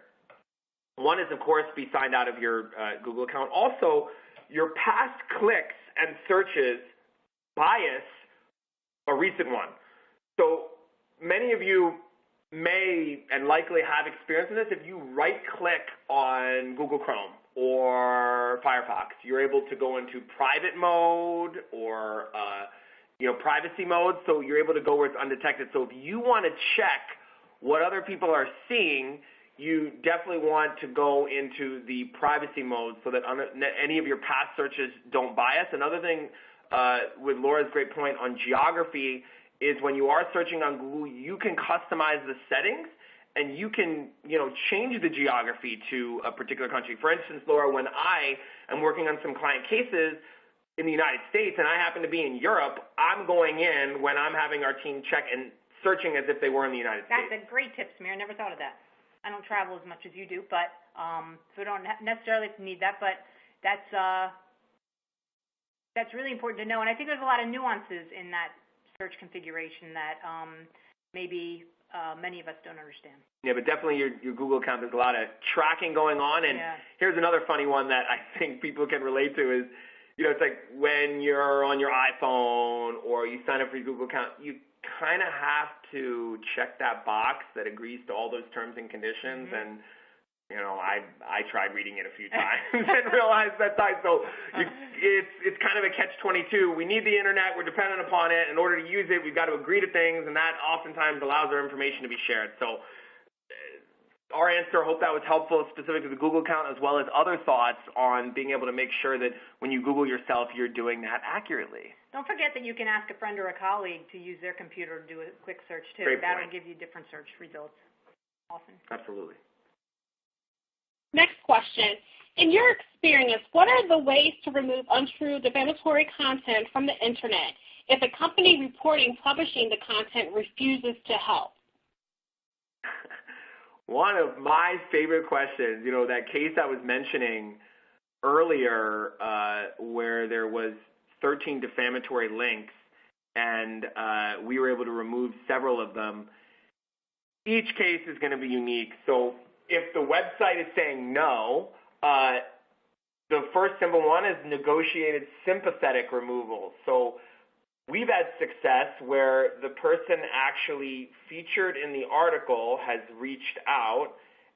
One is, of course, be signed out of your Google account. Also, your past clicks and searches bias a recent one. So many of you may and likely have experience in this. If you right-click on Google Chrome or Firefox, you're able to go into private mode or privacy mode, so you're able to go where it's undetected. So if you want to check what other people are seeing, you definitely want to go into the privacy mode so that any of your past searches don't bias. Another thing with Laura's great point on geography is when you are searching on Google, you can customize the settings and you can, change the geography to a particular country. For instance, Laura, when I am working on some client cases in the United States and I happen to be in Europe, I'm going in when I'm having our team check and searching as if they were in the United States. That's a great tip, Sameer. I never thought of that. I don't travel as much as you do, but so we don't necessarily need that, but that's really important to know. And I think there's a lot of nuances in that search configuration that maybe many of us don't understand. Yeah, but definitely your Google account, there's a lot of tracking going on. And here's another funny one that I think people can relate to is, it's like when you're on your iPhone or you sign up for your Google account, you kind of have to check that box that agrees to all those terms and conditions. Mm-hmm. And, I tried reading it a few times and realized that time. So it's kind of a catch-22. We need the internet. We're dependent upon it. In order to use it, we've got to agree to things, and that oftentimes allows our information to be shared. So our answer, I hope that was helpful, specific to the Google account, as well as other thoughts on being able to make sure that when you Google yourself, you're doing that accurately. Don't forget that you can ask a friend or a colleague to use their computer to do a quick search, too. Great That'll point. give you different search results often. Absolutely. Next question. In your experience, what are the ways to remove untrue defamatory content from the Internet if a company reporting publishing the content refuses to help? One of my favorite questions, that case I was mentioning earlier where there was 13 defamatory links and we were able to remove several of them. Each case is going to be unique. So if the website is saying no, the first simple one is negotiated sympathetic removal. So we've had success where the person actually featured in the article has reached out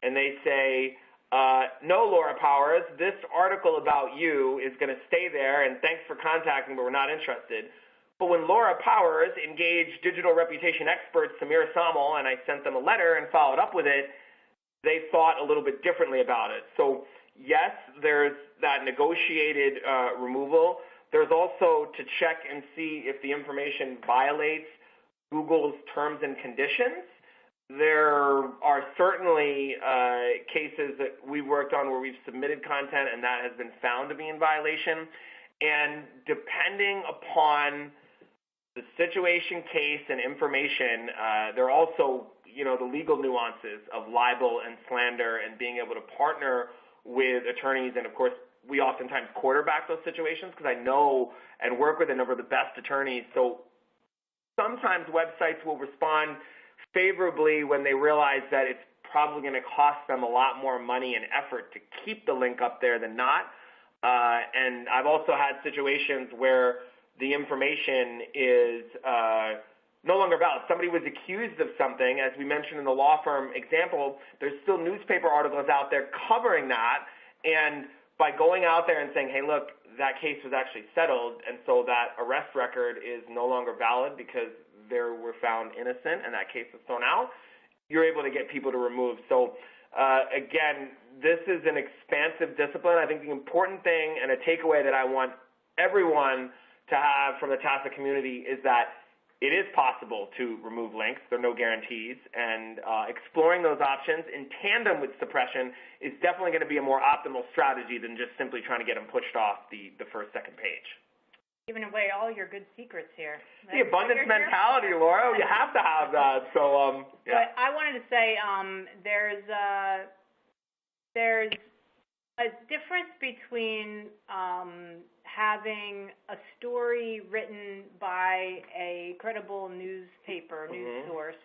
and they say, no, Laura Powers, this article about you is going to stay there and thanks for contacting, but we're not interested. But when Laura Powers engaged digital reputation expert Sameer Somal and I sent them a letter and followed up with it, they thought a little bit differently about it. So yes, there's that negotiated removal. There's also to check and see if the information violates Google's terms and conditions. There are certainly cases that we've worked on where we've submitted content and that has been found to be in violation. And depending upon the situation, case, and information, there are also the legal nuances of libel and slander and being able to partner with attorneys. And, of course, we oftentimes quarterback those situations because I know and work with a number of the best attorneys. So sometimes websites will respond favorably when they realize that it's probably going to cost them a lot more money and effort to keep the link up there than not. And I've also had situations where the information is no longer valid. Somebody was accused of something. As we mentioned in the law firm example, there's still newspaper articles out there covering that. And by going out there and saying, hey, look, that case was actually settled, and so that arrest record is no longer valid because they were found innocent and that case was thrown out, you're able to get people to remove. So, again, this is an expansive discipline. I think the important thing and a takeaway that I want everyone to have from the TASA community is that it is possible to remove links. There are no guarantees, and exploring those options in tandem with suppression is definitely going to be a more optimal strategy than just simply trying to get them pushed off the first, second page. Giving away all your good secrets here. The abundance mentality, Laura. You have to have that. So, yeah. But I wanted to say there's a difference between having a story written by a credible newspaper, news source,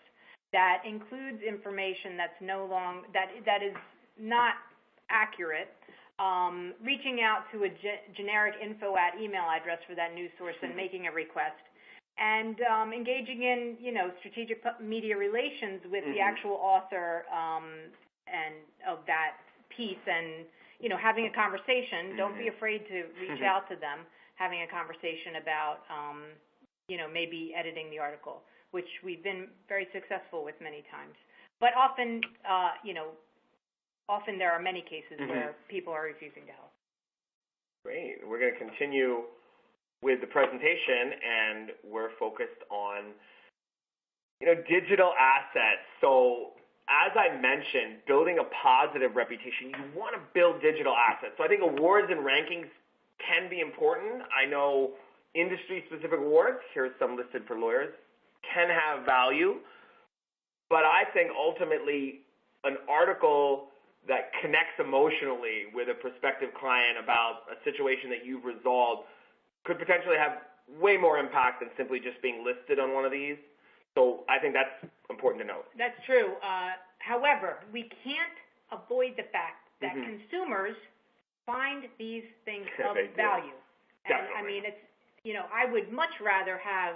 that includes information that's that is not accurate, reaching out to a generic info at email address for that news source and making a request, and engaging in, strategic media relations with the actual author and of that piece, and having a conversation. Don't be afraid to reach out to them, having a conversation about maybe editing the article, which we've been very successful with many times. But often, often there are many cases where people are refusing to help. Great. We're going to continue with the presentation, and we're focused on, digital assets. So as I mentioned, building a positive reputation, you want to build digital assets. So I think awards and rankings can be important. I know industry-specific awards, here's some listed for lawyers, can have value. But I think ultimately an article that connects emotionally with a prospective client about a situation that you've resolved could potentially have way more impact than simply just being listed on one of these. So I think that's important to note. That's true. However, we can't avoid the fact that consumers find these things of value. And Definitely. I mean, it's, I would much rather have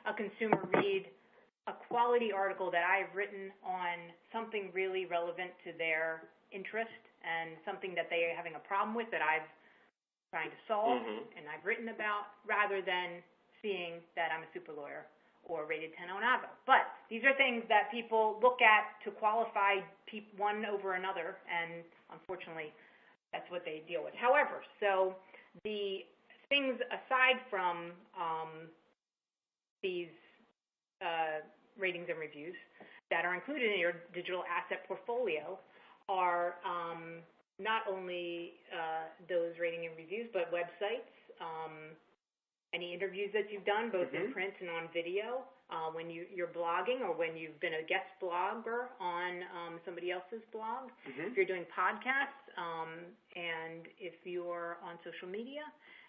a consumer read a quality article that I've written on something really relevant to their interest and something that they are having a problem with that I've trying to solve and I've written about, rather than seeing that I'm a super lawyer or rated 10 on Avvo. But these are things that people look at to qualify one over another, and unfortunately, that's what they deal with. However, so the things aside from these ratings and reviews that are included in your digital asset portfolio are not only those rating and reviews, but websites, any interviews that you've done, both in print and on video, when you're blogging or when you've been a guest blogger on somebody else's blog, if you're doing podcasts, and if you're on social media,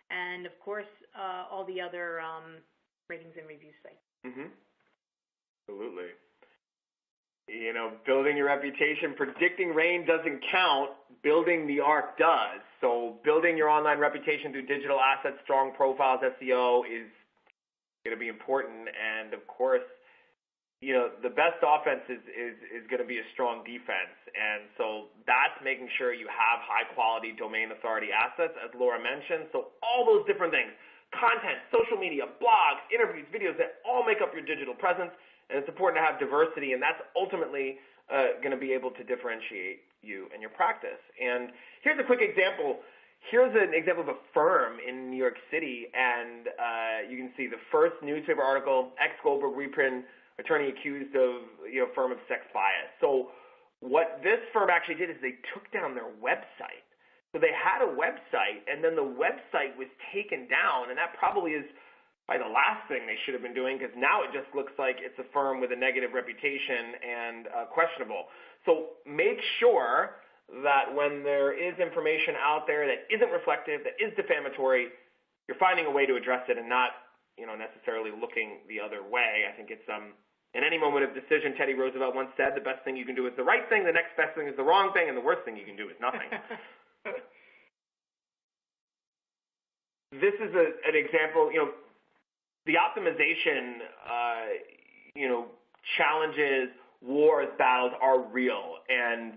and, of course, all the other ratings and review sites. Absolutely. Building your reputation, predicting rain doesn't count, building the arc does. So building your online reputation through digital assets, strong profiles, SEO is going to be important. And, of course, the best offense is going to be a strong defense. And so that's making sure you have high-quality domain authority assets, as Laura mentioned. So all those different things, content, social media, blogs, interviews, videos, that all make up your digital presence. And it's important to have diversity, and that's ultimately going to be able to differentiate you and your practice. And here's a quick example. Here's an example of a firm in New York City, and you can see the first newspaper article, ex-Goldberg reprint, attorney accused of firm of sex bias. So what this firm actually did is they took down their website. So they had a website, and then the website was taken down, and that probably is the last thing they should have been doing, because now it just looks like it's a firm with a negative reputation and questionable. So make sure that when there is information out there that isn't reflective, that is defamatory, you're finding a way to address it and not, necessarily looking the other way. I think it's in any moment of decision, Teddy Roosevelt once said, the best thing you can do is the right thing, the next best thing is the wrong thing, and the worst thing you can do is nothing. This is an example, the optimization, challenges, wars, battles are real. And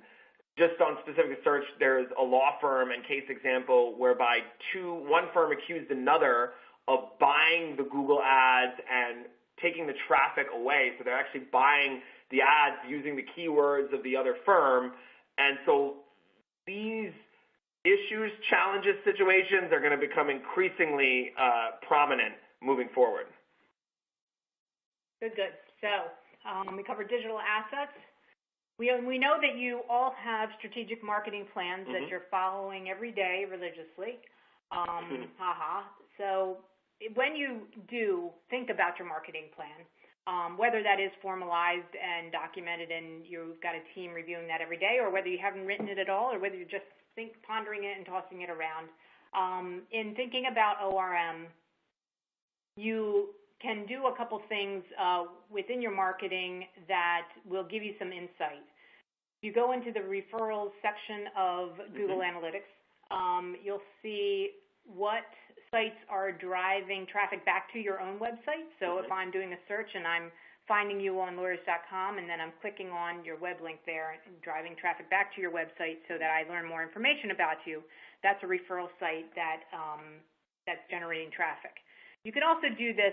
just on specific search, there's a law firm and case example whereby one firm accused another of buying the Google ads and taking the traffic away. So they're actually buying the ads using the keywords of the other firm. And so these issues, challenges, situations are going to become increasingly prominent moving forward. Good. So we covered digital assets. We know that you all have strategic marketing plans that you're following every day religiously. So when you do think about your marketing plan, whether that is formalized and documented and you've got a team reviewing that every day, or whether you haven't written it at all, or whether you're just pondering it and tossing it around, in thinking about ORM, you can do a couple things within your marketing that will give you some insight. You go into the referrals section of Google Analytics, you'll see what sites are driving traffic back to your own website. So if I'm doing a search and I'm finding you on lawyers.com and then I'm clicking on your web link there and driving traffic back to your website so that I learn more information about you, that's a referral site that's generating traffic. You can also do this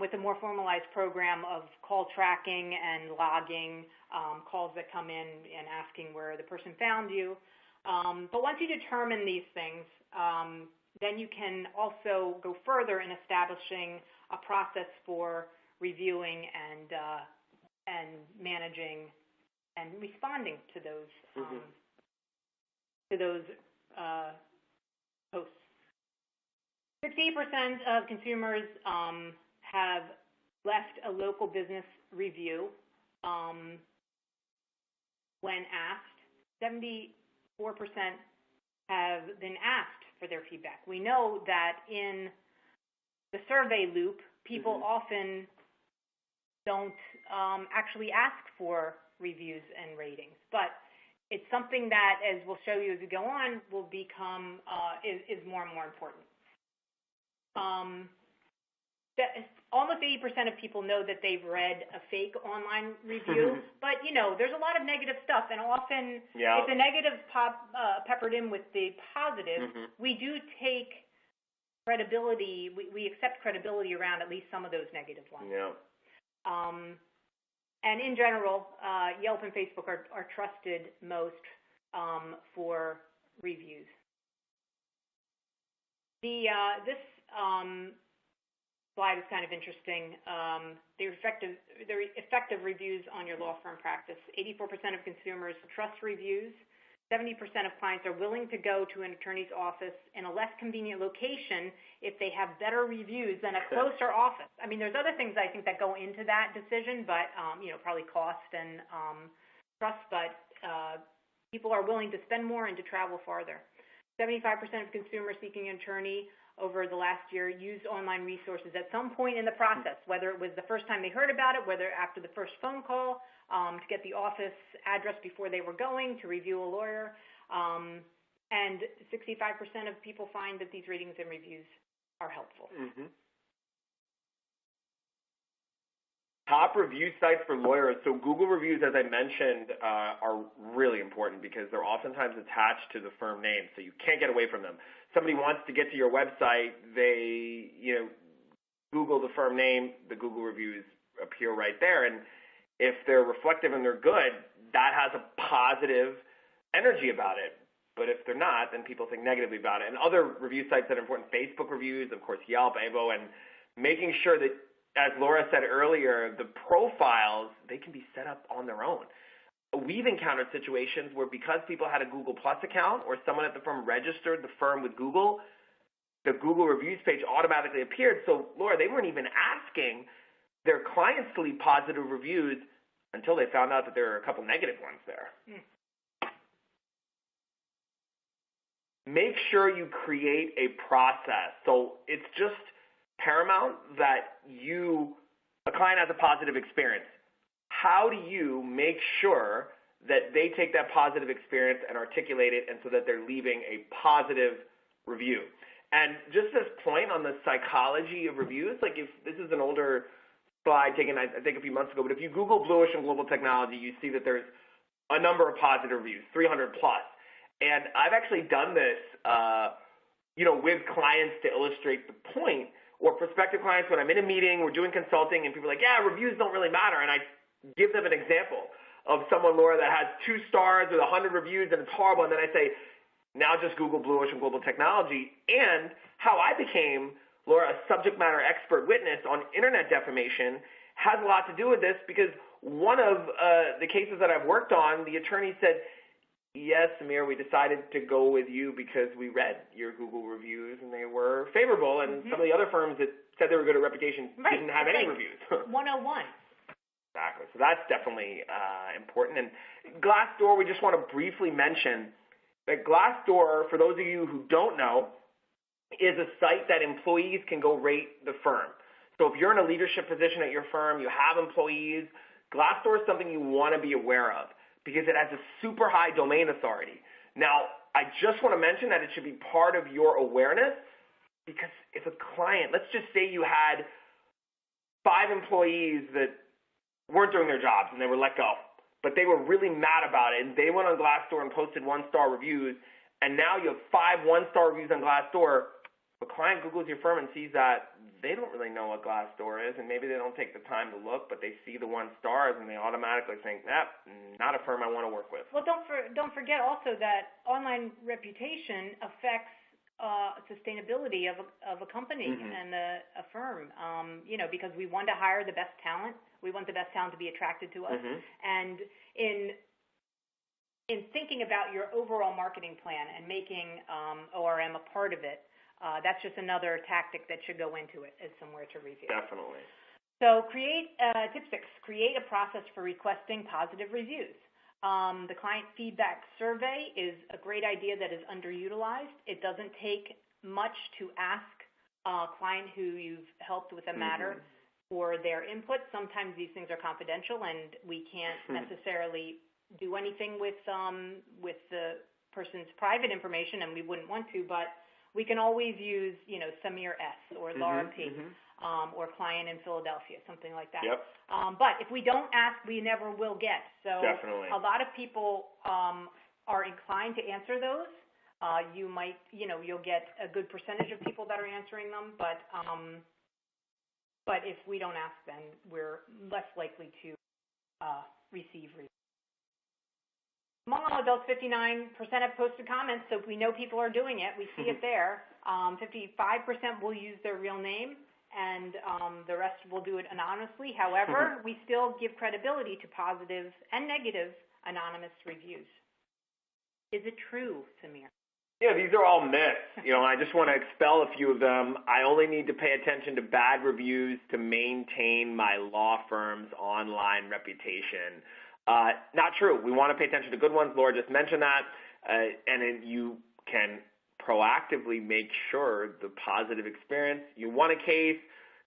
with a more formalized program of call tracking and logging calls that come in and asking where the person found you. But once you determine these things, then you can also go further in establishing a process for reviewing and managing and responding to those posts. 68% of consumers have left a local business review when asked. 74% have been asked for their feedback. We know that in the survey loop, people often don't actually ask for reviews and ratings, but it's something that, as we'll show you as we go on, will become is more and more important. Almost 80% of people know that they've read a fake online review, but there's a lot of negative stuff, and often if the negative peppered in with the positive, we do take credibility. We accept credibility around at least some of those negative ones. And in general, Yelp and Facebook are trusted most for reviews. This slide is kind of interesting. The effective reviews on your law firm practice. 84% of consumers trust reviews. 70% of clients are willing to go to an attorney's office in a less convenient location if they have better reviews than a closer office. I mean, there's other things I think that go into that decision, but probably cost and trust. But people are willing to spend more and to travel farther. 75% of consumers seeking an attorney over the last year used online resources at some point in the process, whether it was the first time they heard about it, whether after the first phone call, to get the office address before they were going, to review a lawyer. And 65% of people find that these ratings and reviews are helpful. Top review sites for lawyers. So Google reviews, as I mentioned, are really important because they're oftentimes attached to the firm name, so you can't get away from them. Somebody wants to get to your website, they Google the firm name, the Google reviews appear right there, and if they're reflective and they're good, that has a positive energy about it. But if they're not, then people think negatively about it. And other review sites that are important, Facebook reviews, of course, Yelp, Avo, and making sure that, as Laura said earlier, the profiles, they can be set up on their own. We've encountered situations where because people had a Google Plus account or someone at the firm registered the firm with Google, the Google reviews page automatically appeared. So, Laura, they weren't even asking their clients to leave positive reviews until they found out that there were a couple negative ones there. Make sure you create a process. So it's just paramount that a client has a positive experience. How do you make sure that they take that positive experience and articulate it, and so that they're leaving a positive review? And just this point on the psychology of reviews, like if this is an older slide taken, I think, a few months ago, but if you Google Bluish and global technology, you see that there's a number of positive reviews, 300 plus. And I've actually done this, with clients to illustrate the point, or prospective clients when I'm in a meeting, we're doing consulting, and people are like, yeah, reviews don't really matter. And I give them an example of someone, Laura, that has 2 stars with 100 reviews and it's horrible. And then I say, now just Google Bluish and global technology. And how I became, Laura, a subject matter expert witness on internet defamation, has a lot to do with this because one of the cases that I've worked on, the attorney said, yes, Sameer, we decided to go with you because we read your Google reviews and they were favorable, and some of the other firms that said they were good at reputation didn't have any reviews. 101. Exactly. So that's definitely important. And Glassdoor, we just want to briefly mention that Glassdoor, for those of you who don't know, is a site that employees can go rate the firm. So if you're in a leadership position at your firm, you have employees, Glassdoor is something you want to be aware of because it has a super high domain authority. Now, I just want to mention that it should be part of your awareness because if a client, let's just say you had 5 employees that weren't doing their jobs and they were let go, but they were really mad about it and they went on Glassdoor and posted 1-star reviews, and now you have 5 1-star reviews on Glassdoor. A client Googles your firm and sees that they don't really know what Glassdoor is, and maybe they don't take the time to look, but they see the 1 stars and they automatically think, not a firm I want to work with. Well, don't forget also that online reputation affects sustainability of a company and a firm. Because we want to hire the best talent, we want the best talent to be attracted to us, and in thinking about your overall marketing plan and making ORM a part of it. That's just another tactic that should go into it as somewhere to review. Definitely. So tip 6, create a process for requesting positive reviews. The client feedback survey is a great idea that is underutilized. It doesn't take much to ask a client who you've helped with a matter for their input. Sometimes these things are confidential and we can't necessarily do anything with the person's private information, and we wouldn't want to, but we can always use, Sameer S. or Laura P. Or client in Philadelphia, something like that. Yep. But if we don't ask, we never will get. So Definitely. A lot of people are inclined to answer those. You might, you'll get a good percentage of people that are answering them, but if we don't ask, then we're less likely to receive reviews. Among adults, 59% have posted comments, so we know people are doing it. We see it there. 55% will use their real name, and the rest will do it anonymously. However, we still give credibility to positive and negative anonymous reviews. Is it true, Sameer? Yeah, these are all myths. I just want to expel a few of them. I only need to pay attention to bad reviews to maintain my law firm's online reputation. Not true. We want to pay attention to good ones. Laura just mentioned that. And then you can proactively make sure the positive experience. You won a case,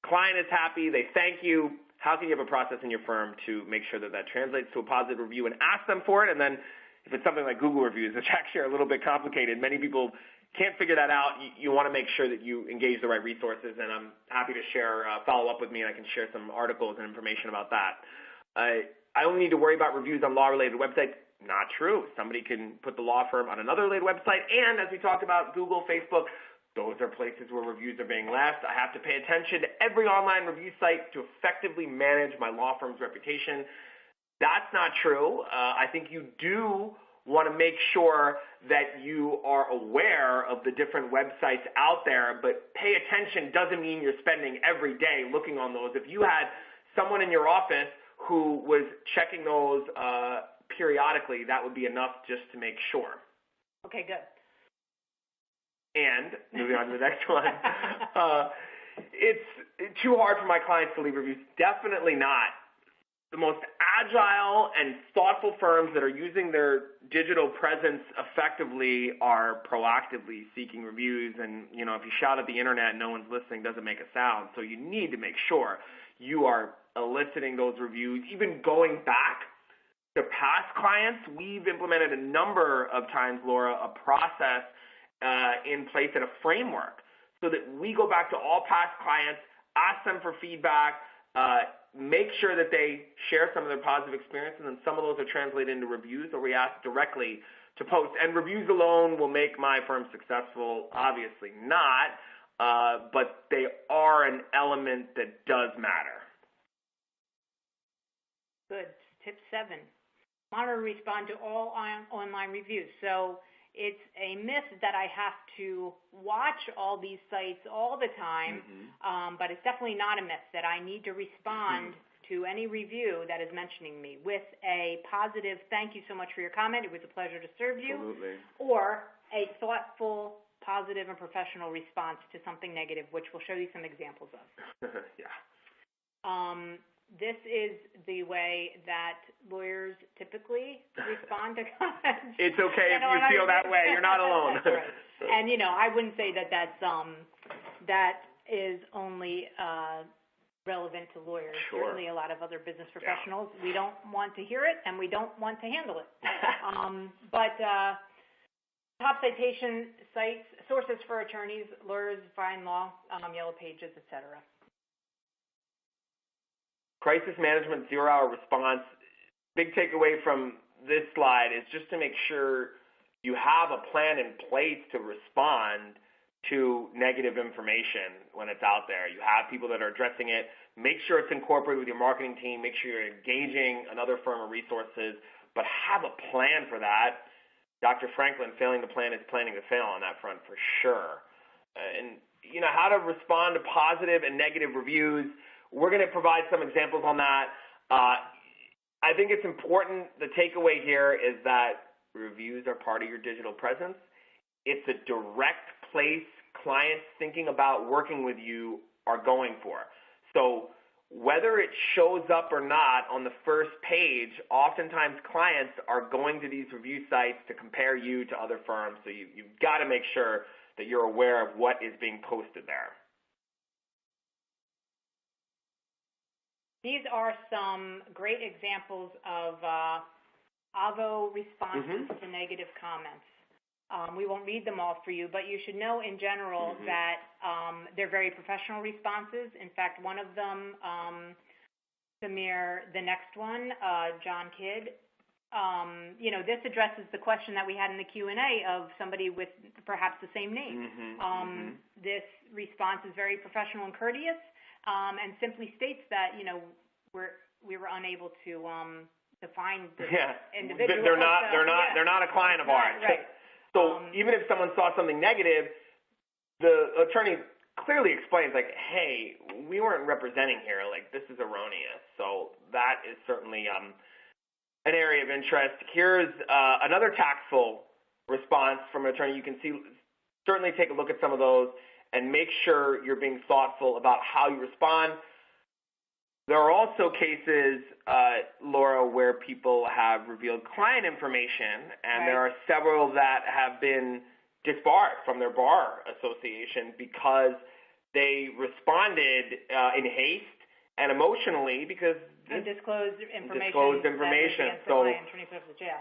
client is happy, they thank you. How can you have a process in your firm to make sure that translates to a positive review and ask them for it? And then if it's something like Google reviews, which actually are a little bit complicated, many people can't figure that out. You want to make sure that you engage the right resources, and I'm happy to share, follow up with me, and I can share some articles and information about that. I only need to worry about reviews on law-related websites. Not true. Somebody can put the law firm on another related website, and as we talked about, Google, Facebook, those are places where reviews are being left. I have to pay attention to every online review site to effectively manage my law firm's reputation. That's not true. I think you do want to make sure that you are aware of the different websites out there, but pay attention doesn't mean you're spending every day looking on those. If you had someone in your office who was checking those periodically, that would be enough just to make sure. Okay, good. And moving on to the next one, it's too hard for my clients to leave reviews. Definitely not. The most agile and thoughtful firms that are using their digital presence effectively are proactively seeking reviews. And, if you shout at the internet and no one's listening, doesn't make a sound. So you need to make sure you are eliciting those reviews, even going back to past clients. We've implemented a number of times, Laura, a process in place and a framework so that we go back to all past clients, ask them for feedback, make sure that they share some of their positive experience, and then some of those are translated into reviews, or we ask directly to post. And reviews alone will make my firm successful, obviously not, but they are an element that does matter. Good. Tip 7, monitor and respond to all online reviews. So it's a myth that I have to watch all these sites all the time, but it's definitely not a myth that I need to respond to to any review that is mentioning me with a positive, thank you so much for your comment, it was a pleasure to serve you, Absolutely. or a thoughtful, positive, and professional response to something negative, which we'll show you some examples of. Yeah. This is the way that lawyers typically respond to comments. It's okay if you feel that way. You're not alone. That's right. And, I wouldn't say that that is only relevant to lawyers. Sure. Certainly a lot of other business professionals, we don't want to hear it, and we don't want to handle it. But top citation sites, sources for attorneys, lawyers, fine law, yellow pages, et cetera. Crisis management, zero-hour response. Big takeaway from this slide is just to make sure you have a plan in place to respond to negative information when it's out there. You have people that are addressing it. Make sure it's incorporated with your marketing team. Make sure you're engaging another firm of resources, but have a plan for that. Dr. Franklin, failing to plan is planning to fail on that front for sure. And, how to respond to positive and negative reviews. We're going to provide some examples on that. I think it's important, the takeaway here is that reviews are part of your digital presence. It's a direct place clients thinking about working with you are going for. So whether it shows up or not on the first page, oftentimes clients are going to these review sites to compare you to other firms. So you've got to make sure that you're aware of what is being posted there. These are some great examples of AVO responses to negative comments. We won't read them all for you, but you should know in general that they're very professional responses. In fact, one of them, Sameer, the next one, John Kidd, this addresses the question that we had in the Q&A of somebody with perhaps the same name. This response is very professional and courteous. And simply states that we were unable to find the individual. They're not a client of ours. Right. So even if someone saw something negative, the attorney clearly explains, hey, we weren't representing here. This is erroneous. So that is certainly an area of interest. Here's another tactful response from an attorney. You can see, certainly take a look at some of those and make sure you're being thoughtful about how you respond. There are also cases, Laura, where people have revealed client information, and there are several that have been disbarred from their bar association because they responded in haste and emotionally because disclosed information. So a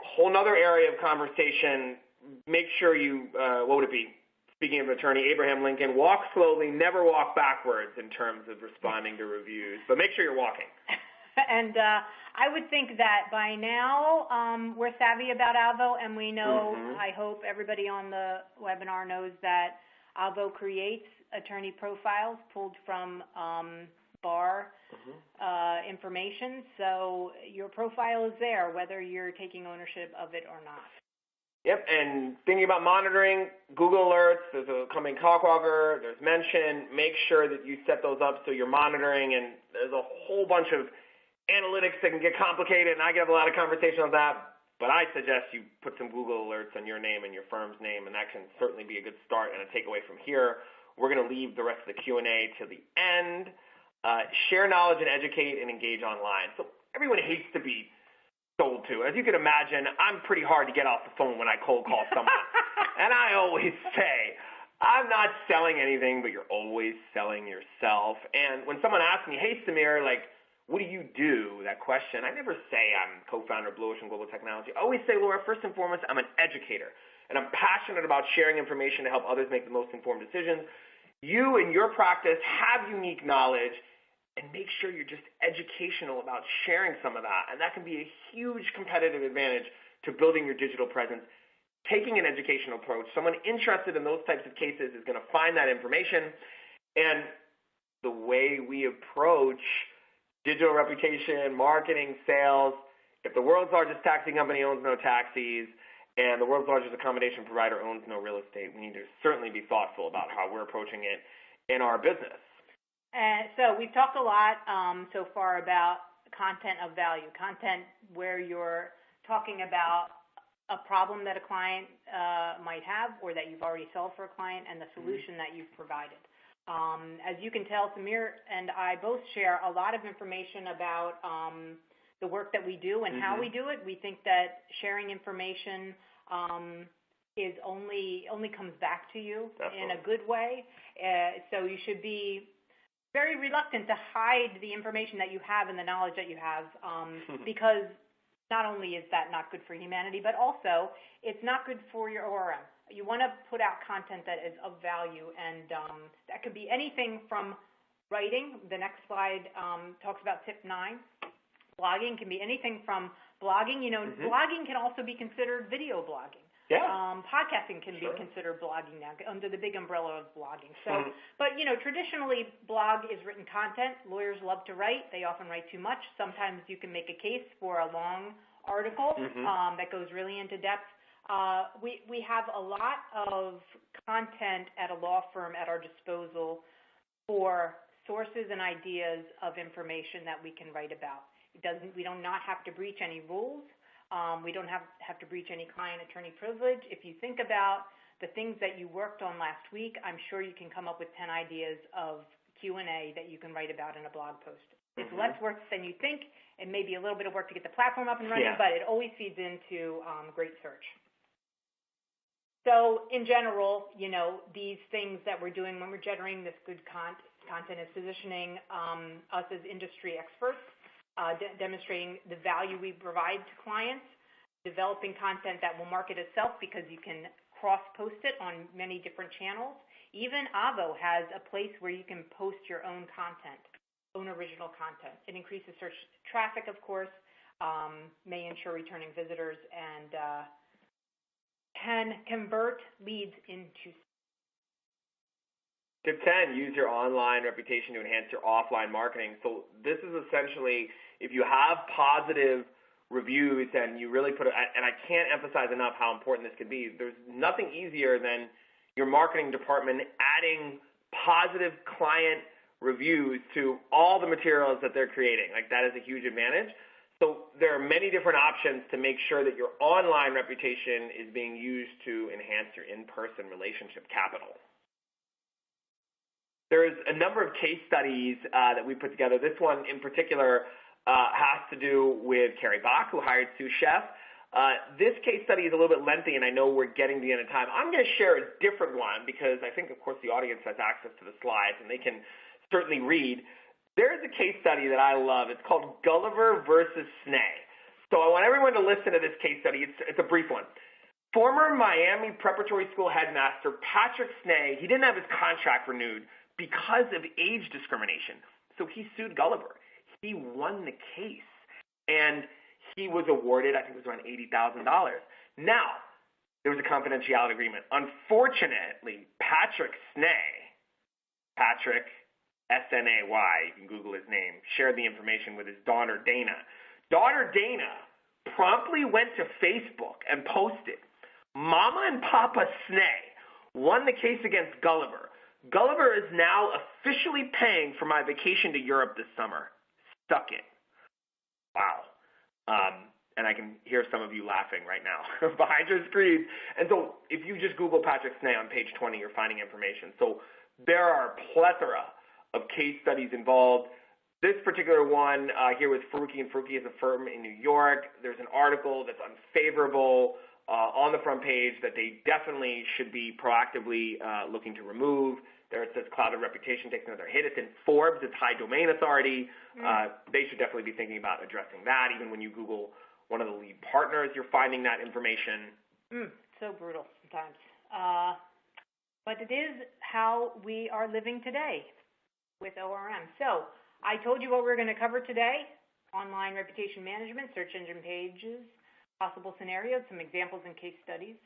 whole other area of conversation. Make sure you, what would it be? Speaking of attorney Abraham Lincoln, walk slowly, never walk backwards in terms of responding to reviews, but make sure you're walking. And I would think that by now we're savvy about AVO, and we know, I hope everybody on the webinar knows that AVO creates attorney profiles pulled from bar information. So your profile is there, whether you're taking ownership of it or not. Yep, and thinking about monitoring, Google Alerts, there's a company Clockwalker, there's Mention. Make sure that you set those up so you're monitoring, and there's a whole bunch of analytics that can get complicated, and I get a lot of conversation on that, but I suggest you put some Google Alerts on your name and your firm's name, and that can certainly be a good start and a takeaway from here. We're going to leave the rest of the Q&A to the end. Share knowledge and educate and engage online. So everyone hates to be sold to. As you can imagine, I'm pretty hard to get off the phone when I cold call someone. And I always say, I'm not selling anything, but you're always selling yourself. And when someone asks me, hey, Sameer, what do you do? That question, I never say I'm co-founder of Blue Ocean Global Technology. I always say, Laura, first and foremost, I'm an educator. And I'm passionate about sharing information to help others make the most informed decisions. You and your practice have unique knowledge, and make sure you're just educational about sharing some of that. And that can be a huge competitive advantage to building your digital presence. Taking an educational approach, someone interested in those types of cases is going to find that information. And the way we approach digital reputation, marketing, sales, if the world's largest taxi company owns no taxis and the world's largest accommodation provider owns no real estate, we need to certainly be thoughtful about how we're approaching it in our business. So we've talked a lot so far about content of value, content where you're talking about a problem that a client might have or that you've already solved for a client and the solution that you've provided. As you can tell, Sameer and I both share a lot of information about the work that we do and how we do it. We think that sharing information is only comes back to you in a good way. So you should be very reluctant to hide the information that you have and the knowledge that you have because not only is that not good for humanity, but also it's not good for your ORM. You want to put out content that is of value, and that could be anything from writing. The next slide talks about tip 9. Blogging can be anything from blogging. Blogging can also be considered video blogging. Yeah. Podcasting can be considered blogging now under the big umbrella of blogging. So, but traditionally blog is written content. Lawyers love to write. They often write too much. Sometimes you can make a case for a long article that goes really into depth. We have a lot of content at a law firm at our disposal for sources and ideas of information that we can write about. We do not have to breach any rules. We don't have to breach any client-attorney privilege. If you think about the things that you worked on last week, I'm sure you can come up with 10 ideas of Q&A that you can write about in a blog post. It's less work than you think. It may be a little bit of work to get the platform up and running, but it always feeds into great search. So in general, these things that we're doing when we're generating this good content is positioning us as industry experts, demonstrating the value we provide to clients, developing content that will market itself because you can cross-post it on many different channels. Even Avvo has a place where you can post your own content, own original content. It increases search traffic, of course, may ensure returning visitors, and can convert leads into. Tip 10, use your online reputation to enhance your offline marketing. So this is essentially, if you have positive reviews and you really put it, and I can't emphasize enough how important this could be, there's nothing easier than your marketing department adding positive client reviews to all the materials that they're creating. Like, that is a huge advantage. So there are many different options to make sure that your online reputation is being used to enhance your in-person relationship capital. There's a number of case studies that we put together. This one in particular has to do with Carey, who hired sous chef. This case study is a little bit lengthy, and I know we're getting to the end of time. I'm going to share a different one because I think, of course, the audience has access to the slides, and they can certainly read. There's a case study that I love. It's called Gulliver versus Snay. So I want everyone to listen to this case study. It's a brief one. Former Miami Preparatory School headmaster Patrick Snay, he didn't have his contract renewed because of age discrimination. So he sued Gulliver. He won the case, and he was awarded, I think it was around $80,000. Now, there was a confidentiality agreement. Unfortunately, Patrick Snay, Patrick, S-N-A-Y, you can Google his name, shared the information with his daughter, Dana. Daughter Dana promptly went to Facebook and posted, "Mama and Papa Snay won the case against Gulliver. Gulliver is now officially paying for my vacation to Europe this summer. Suck it." Wow. And I can hear some of you laughing right now behind your screens. And so if you just Google Patrick Snay on page 20, you're finding information. So there are a plethora of case studies involved. This particular one here with Faruqi & Faruqi is a firm in New York. There's an article that's unfavorable on the front page that they definitely should be proactively looking to remove. There it says clouded reputation takes another hit. It's in Forbes. It's high domain authority. They should definitely be thinking about addressing that. Even when you Google one of the lead partners, you're finding that information. So brutal sometimes. But it is how we are living today with ORM. So I told you what we're going to cover today: online reputation management, search engine pages, possible scenarios, some examples and case studies,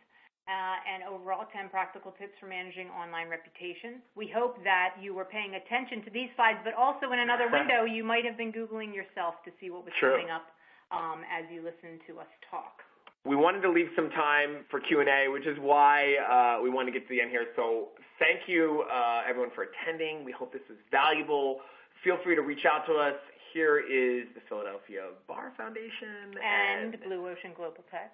and overall 10 practical tips for managing online reputation. We hope that you were paying attention to these slides, but also in another window, you might have been Googling yourself to see what was coming up as you listened to us talk. we wanted to leave some time for Q&A, which is why we wanted to get to the end here. So thank you, everyone, for attending. We hope this was valuable. Feel free to reach out to us. Here is the Philadelphia Bar Foundation. And Blue Ocean Global Tech.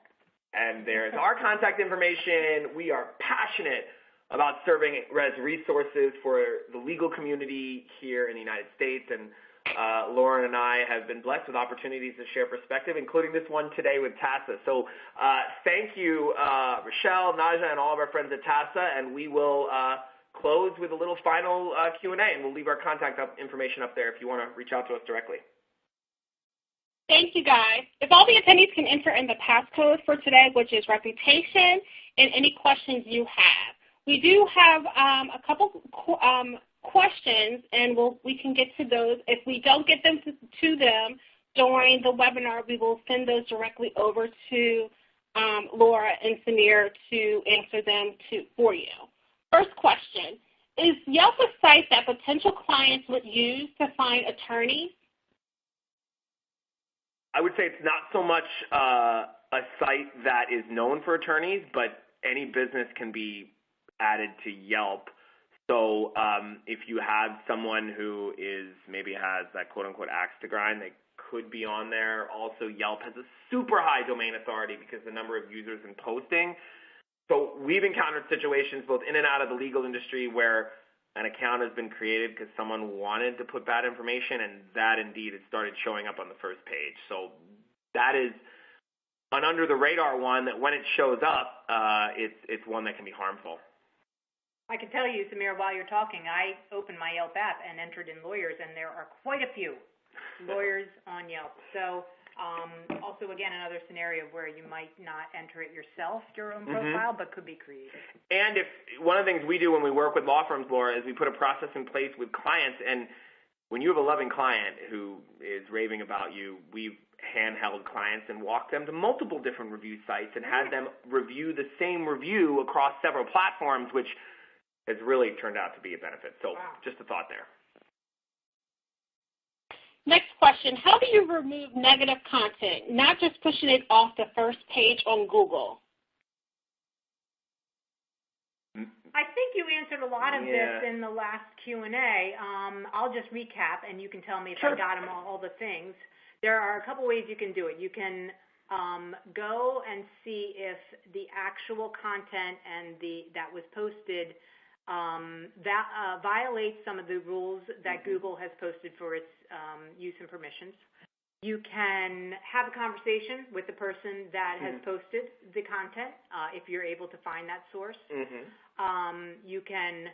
And there's our contact information. We are passionate about serving as resources for the legal community here in the United States. And Lauren and I have been blessed with opportunities to share perspective, including this one today with TASA. So thank you, Rochelle, Naja, and all of our friends at TASA. And we will close with a little final Q&A, and we'll leave our contact information up there if you want to reach out to us directly. Thank you, guys. If all the attendees can enter in the passcode for today, which is reputation, and any questions you have. We do have a couple questions, and we can get to those. If we don't get them to them during the webinar, we will send those directly over to Laura and Sameer to answer them for you. First question, is Yelp a site that potential clients would use to find attorneys? I would say it's not so much a site that is known for attorneys, but any business can be added to Yelp. So if you have someone who maybe has that quote-unquote axe to grind, they could be on there. Also, Yelp has a super high domain authority because the number of users and posting. So we've encountered situations both in and out of the legal industry where an account has been created because someone wanted to put bad information, and that indeed has started showing up on the first page. So that is an under-the-radar one that when it shows up, it's one that can be harmful. I can tell you, Sameer, while you're talking, I opened my Yelp app and entered in lawyers, and there are quite a few lawyers on Yelp. So also, again, another scenario where you might not enter it yourself, your own profile, but could be created. And if one of the things we do when we work with law firms, Laura, is we put a process in place with clients. And when you have a loving client who is raving about you, we've handheld clients and walked them to multiple different review sites and had them review the same review across several platforms, which has really turned out to be a benefit. So just a thought there. Next question, how do you remove negative content, not just pushing it off the first page on Google? I think you answered a lot of this in the last Q&A. I'll just recap, and you can tell me if I got them all the things. There are a couple ways you can do it. You can go and see if the actual content and that was posted violates some of the rules that Google has posted for its use and permissions. You can have a conversation with the person that has posted the content if you're able to find that source. You can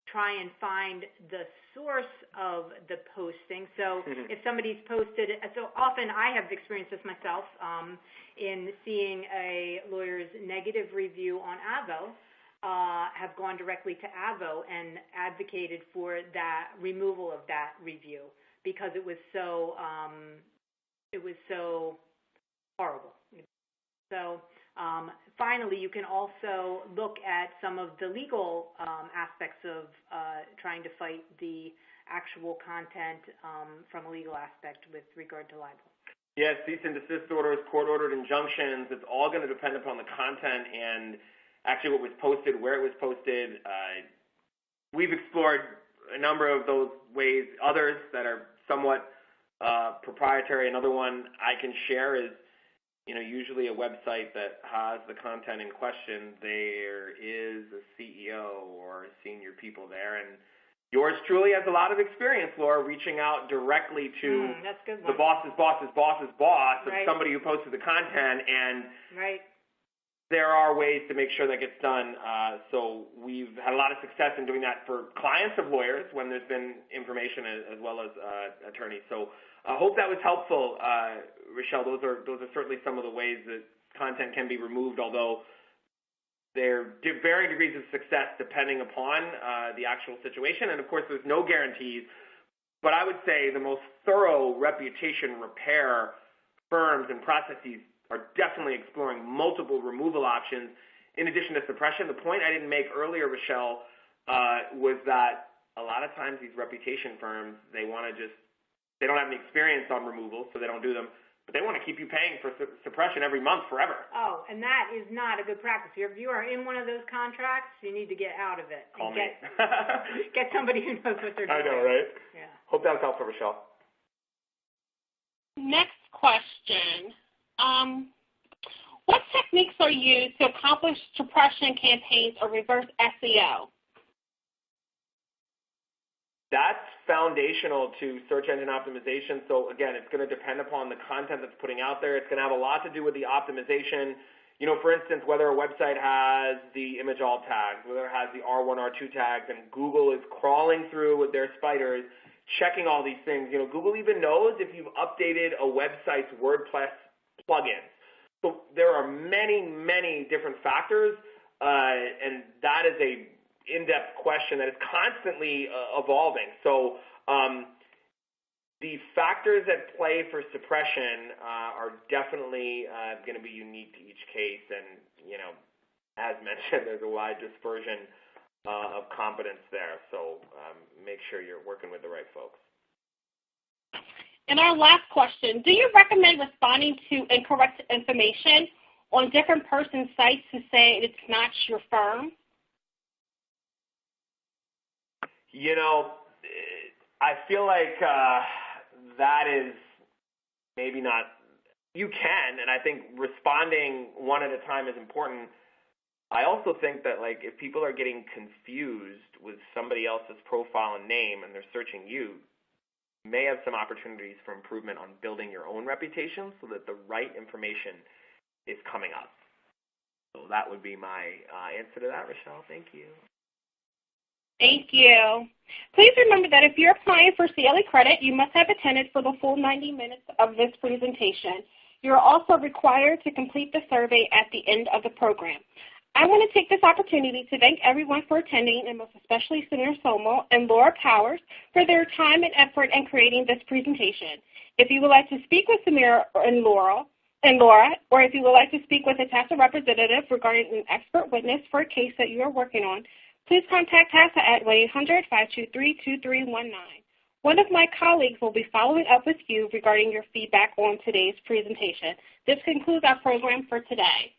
try and find the source of the posting. So if somebody's posted, so often I have experienced this myself in seeing a lawyer's negative review on Avvo, have gone directly to Avvo and advocated for that removal of that review because it was so horrible. So finally, you can also look at some of the legal aspects of trying to fight the actual content from a legal aspect with regard to libel. Yes, cease and desist orders, court-ordered injunctions, it's all going to depend upon the content and actually what was posted, where it was posted. We've explored a number of those ways. Others that are somewhat proprietary. Another one I can share is, usually a website that has the content in question, there is a CEO or senior people there. And yours truly has a lot of experience, Laura, reaching out directly to the boss's boss's boss's boss of somebody who posted the content. And there are ways to make sure that gets done. So we've had a lot of success in doing that for clients of lawyers when there's been information as well as attorneys. So I hope that was helpful, Rochelle. Those are certainly some of the ways that content can be removed, although there are varying degrees of success depending upon the actual situation. And, of course, there's no guarantees. But I would say the most thorough reputation repair firms and processes are definitely exploring multiple removal options in addition to suppression. The point I didn't make earlier, Rochelle, was that a lot of times these reputation firms, they don't have any experience on removal, so they don't do them. but they want to keep you paying for suppression every month forever. Oh, and that is not a good practice. If you are in one of those contracts, you need to get out of it. Call me. Get somebody who knows what they're doing. I know, right? Yeah. Hope that was helpful, Rochelle. Next question. What techniques are used to accomplish suppression campaigns or reverse SEO? That's foundational to search engine optimization. So again, it's going to depend upon the content that's putting out there. It's going to have a lot to do with the optimization. You know, for instance, whether a website has the image alt tags, whether it has the R1, R2 tags, and Google is crawling through with their spiders, checking all these things. You know, Google even knows if you've updated a website's WordPress plugins. So there are many, many different factors, and that is a in-depth question that is constantly evolving. So the factors at play for suppression are definitely going to be unique to each case, and, you know, as mentioned, there's a wide dispersion of competence there. So make sure you're working with the right folks. And our last question, do you recommend responding to incorrect information on different persons' sites to say it's not your firm? You know, I feel like that is maybe not, you can, and I think responding one at a time is important. I also think that, like, if people are getting confused with somebody else's profile and name and they're searching you may have some opportunities for improvement on building your own reputation so that the right information is coming up. So that would be my answer to that, Rochelle. Thank you. Thank you. Please remember that if you're applying for CLE credit, you must have attended for the full 90 minutes of this presentation. You're also required to complete the survey at the end of the program. I want to take this opportunity to thank everyone for attending, and most especially Sameer Somal and Laura Powers for their time and effort in creating this presentation. If you would like to speak with Sameer and Laura, or if you would like to speak with a TASA representative regarding an expert witness for a case that you are working on, please contact TASA at 1-800-523-2319. One of my colleagues will be following up with you regarding your feedback on today's presentation. This concludes our program for today.